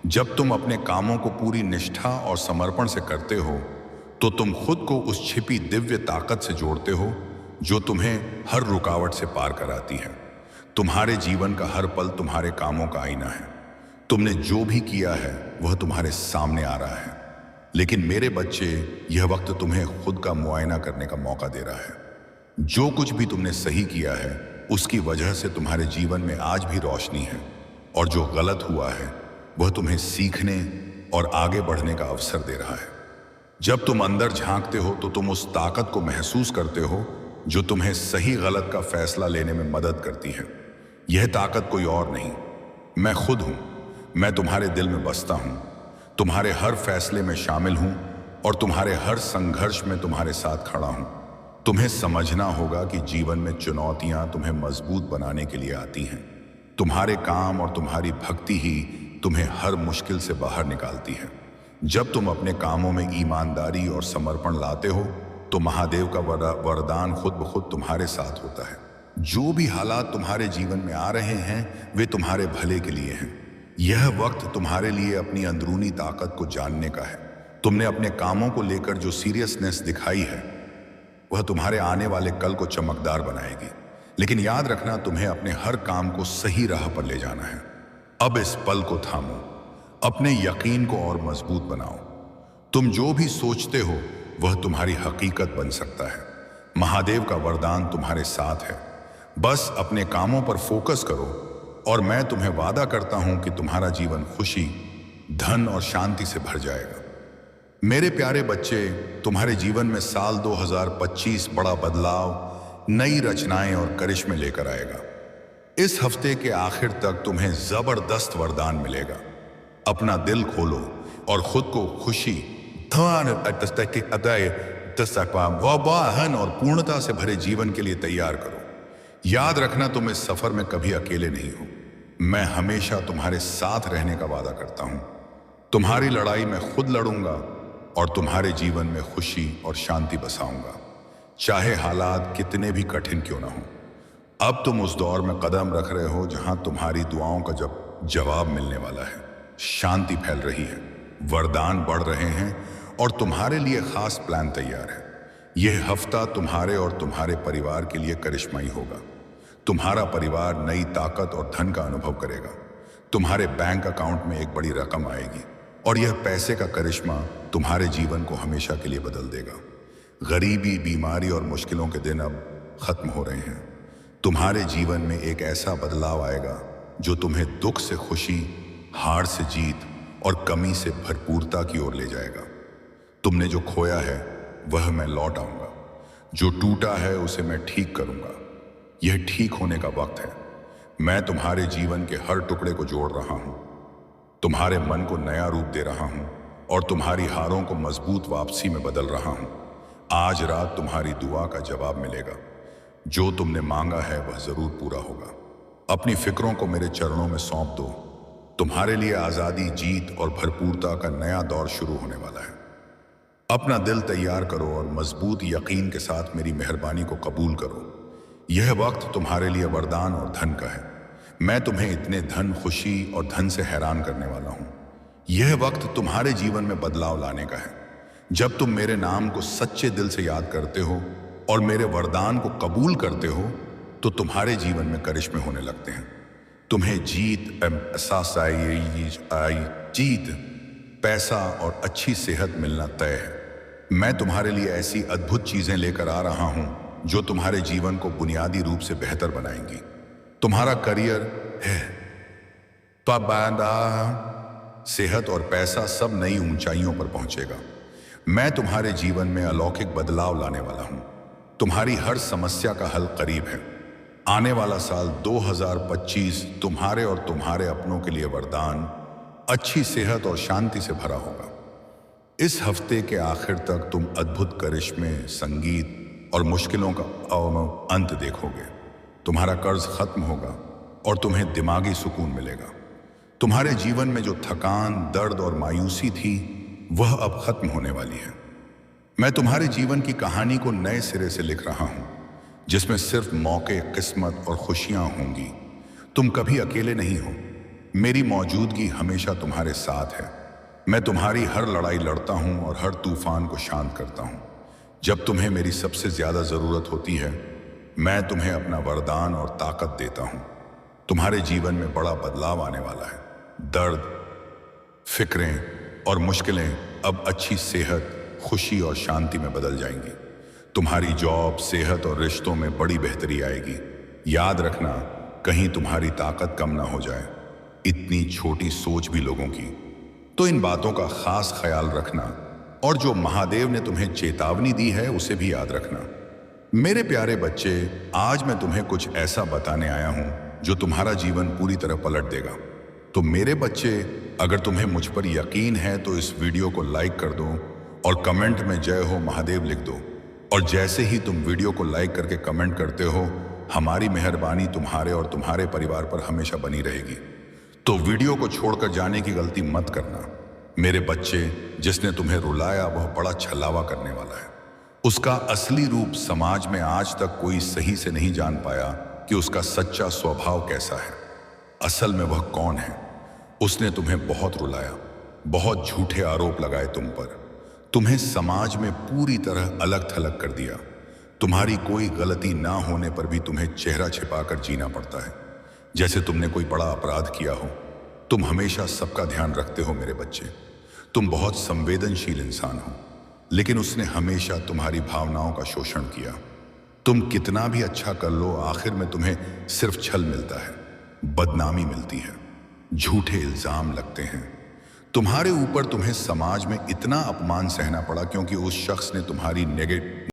जब तुम अपने कामों को पूरी निष्ठा और समर्पण से करते हो तो तुम खुद को उस छिपी दिव्य ताकत से जोड़ते हो जो तुम्हें हर रुकावट से पार कराती है। तुम्हारे जीवन का हर पल तुम्हारे कामों का आईना है। तुमने जो भी किया है वह तुम्हारे सामने आ रहा है। लेकिन मेरे बच्चे, यह वक्त तुम्हें खुद का मुआयना करने का मौका दे रहा है। जो कुछ भी तुमने सही किया है उसकी वजह से तुम्हारे जीवन में आज भी रोशनी है, और जो गलत हुआ है वह तुम्हें सीखने और आगे बढ़ने का अवसर दे रहा है। जब तुम अंदर झांकते हो तो तुम उस ताकत को महसूस करते हो जो तुम्हें सही गलत का फैसला लेने में मदद करती है। यह ताकत कोई और नहीं, मैं खुद हूं। मैं तुम्हारे दिल में बसता हूं, तुम्हारे हर फैसले में शामिल हूं और तुम्हारे हर संघर्ष में तुम्हारे साथ खड़ा हूं। तुम्हें समझना होगा कि जीवन में चुनौतियां तुम्हें मजबूत बनाने के लिए आती हैं। तुम्हारे काम और तुम्हारी भक्ति ही तुम्हें हर मुश्किल से बाहर निकालती है। जब तुम अपने कामों में ईमानदारी और समर्पण लाते हो तो महादेव का वरदान खुद ब खुद तुम्हारे साथ होता है। जो भी हालात तुम्हारे जीवन में आ रहे हैं वे तुम्हारे भले के लिए हैं। यह वक्त तुम्हारे लिए अपनी अंदरूनी ताकत को जानने का है। तुमने अपने कामों को लेकर जो सीरियसनेस दिखाई है वह तुम्हारे आने वाले कल को चमकदार बनाएगी। लेकिन याद रखना, तुम्हें अपने हर काम को सही राह पर ले जाना है। अब इस पल को थामो, अपने यकीन को और मजबूत बनाओ। तुम जो भी सोचते हो वह तुम्हारी हकीकत बन सकता है। महादेव का वरदान तुम्हारे साथ है। बस अपने कामों पर फोकस करो और मैं तुम्हें वादा करता हूं कि तुम्हारा जीवन खुशी, धन और शांति से भर जाएगा। मेरे प्यारे बच्चे, तुम्हारे जीवन में साल 2025 बड़ा बदलाव, नई रचनाएं और करिश्मे लेकर आएगा। इस हफ्ते के आखिर तक तुम्हें जबरदस्त वरदान मिलेगा। अपना दिल खोलो और खुद को खुशी, धन और पूर्णता से भरे जीवन के लिए तैयार करो। याद रखना, तुम इस सफर में कभी अकेले नहीं हो। मैं हमेशा तुम्हारे साथ रहने का वादा करता हूं। तुम्हारी लड़ाई मैं खुद लड़ूंगा और तुम्हारे जीवन में खुशी और शांति बसाऊंगा, चाहे हालात कितने भी कठिन क्यों ना हो। अब तुम उस दौर में कदम रख रहे हो जहां तुम्हारी दुआओं का जवाब मिलने वाला है। शांति फैल रही है, वरदान बढ़ रहे हैं और तुम्हारे लिए खास प्लान तैयार है। यह हफ्ता तुम्हारे और तुम्हारे परिवार के लिए करिश्माई होगा। तुम्हारा परिवार नई ताकत और धन का अनुभव करेगा। तुम्हारे बैंक अकाउंट में एक बड़ी रकम आएगी और यह पैसे का करिश्मा तुम्हारे जीवन को हमेशा के लिए बदल देगा। गरीबी, बीमारी और मुश्किलों के दिन अब खत्म हो रहे हैं। तुम्हारे जीवन में एक ऐसा बदलाव आएगा जो तुम्हें दुख से खुशी, हार से जीत और कमी से भरपूरता की ओर ले जाएगा। तुमने जो खोया है वह मैं लौट आऊंगा। जो टूटा है उसे मैं ठीक करूंगा। यह ठीक होने का वक्त है। मैं तुम्हारे जीवन के हर टुकड़े को जोड़ रहा हूं, तुम्हारे मन को नया रूप दे रहा हूं और तुम्हारी हारों को मजबूत वापसी में बदल रहा हूं। आज रात तुम्हारी दुआ का जवाब मिलेगा। जो तुमने मांगा है वह जरूर पूरा होगा। अपनी फिक्रों को मेरे चरणों में सौंप दो। तुम्हारे लिए आजादी, जीत और भरपूरता का नया दौर शुरू होने वाला है। अपना दिल तैयार करो और मजबूत यकीन के साथ मेरी मेहरबानी को कबूल करो। यह वक्त तुम्हारे लिए वरदान और धन का है। मैं तुम्हें इतने धन, खुशी और धन से हैरान करने वाला हूं। यह वक्त तुम्हारे जीवन में बदलाव लाने का है। जब तुम मेरे नाम को सच्चे दिल से याद करते हो और मेरे वरदान को कबूल करते हो तो तुम्हारे जीवन में करिश्मे होने लगते हैं। तुम्हें जीत, पैसा और अच्छी सेहत मिलना तय है। मैं तुम्हारे लिए ऐसी अद्भुत चीजें लेकर आ रहा हूं जो तुम्हारे जीवन को बुनियादी रूप से बेहतर बनाएंगी। तुम्हारा करियर है, सेहत और पैसा सब नई ऊंचाइयों पर पहुंचेगा। मैं तुम्हारे जीवन में अलौकिक बदलाव लाने वाला हूं। तुम्हारी हर समस्या का हल करीब है। आने वाला साल 2025 तुम्हारे और तुम्हारे अपनों के लिए वरदान, अच्छी सेहत और शांति से भरा होगा। इस हफ्ते के आखिर तक तुम अद्भुत करिश्मे, संगीत और मुश्किलों का अंत देखोगे। तुम्हारा कर्ज खत्म होगा और तुम्हें दिमागी सुकून मिलेगा। तुम्हारे जीवन में जो थकान, दर्द और मायूसी थी, वह अब खत्म होने वाली है। मैं तुम्हारे जीवन की कहानी को नए सिरे से लिख रहा हूं, जिसमें सिर्फ मौके, किस्मत और खुशियां होंगी। तुम कभी अकेले नहीं हो। मेरी मौजूदगी हमेशा तुम्हारे साथ है। मैं तुम्हारी हर लड़ाई लड़ता हूं और हर तूफान को शांत करता हूं। जब तुम्हें मेरी सबसे ज्यादा जरूरत होती है, मैं तुम्हें अपना वरदान और ताकत देता हूं। तुम्हारे जीवन में बड़ा बदलाव आने वाला है। दर्द, फिक्रें और मुश्किलें अब अच्छी सेहत, खुशी और शांति में बदल जाएंगी। तुम्हारी जॉब, सेहत और रिश्तों में बड़ी बेहतरी आएगी। याद रखना, कहीं तुम्हारी ताकत कम ना हो जाए। इतनी छोटी सोच भी लोगों की, तो इन बातों का खास ख्याल रखना, और जो महादेव ने तुम्हें चेतावनी दी है उसे भी याद रखना। मेरे प्यारे बच्चे, आज मैं तुम्हें कुछ ऐसा बताने आया हूं जो तुम्हारा जीवन पूरी तरह पलट देगा। तो मेरे बच्चे, अगर तुम्हें मुझ पर यकीन है तो इस वीडियो को लाइक कर दो और कमेंट में जय हो महादेव लिख दो। और जैसे ही तुम वीडियो को लाइक करके कमेंट करते हो, हमारी मेहरबानी तुम्हारे और तुम्हारे परिवार पर हमेशा बनी रहेगी। तो वीडियो को छोड़कर जाने की गलती मत करना। मेरे बच्चे, जिसने तुम्हें रुलाया वह बड़ा छलावा करने वाला है। उसका असली रूप समाज में आज तक कोई सही से नहीं जान पाया कि उसका सच्चा स्वभाव कैसा है। असल में वह कौन है। उसने तुम्हें बहुत रुलाया, बहुत झूठे आरोप लगाए तुम पर, तुम्हें समाज में पूरी तरह अलग थलग कर दिया। तुम्हारी कोई गलती ना होने पर भी तुम्हें चेहरा छिपाकर जीना पड़ता है, जैसे तुमने कोई बड़ा अपराध किया हो। तुम हमेशा सबका ध्यान रखते हो मेरे बच्चे। तुम बहुत संवेदनशील इंसान हो, लेकिन उसने हमेशा तुम्हारी भावनाओं का शोषण किया। तुम कितना भी अच्छा कर लो, आखिर में तुम्हें सिर्फ छल मिलता है, बदनामी मिलती है, झूठे इल्जाम लगते हैं। तुम्हारे ऊपर तुम्हें समाज में इतना अपमान सहना पड़ा क्योंकि उस शख्स ने तुम्हारी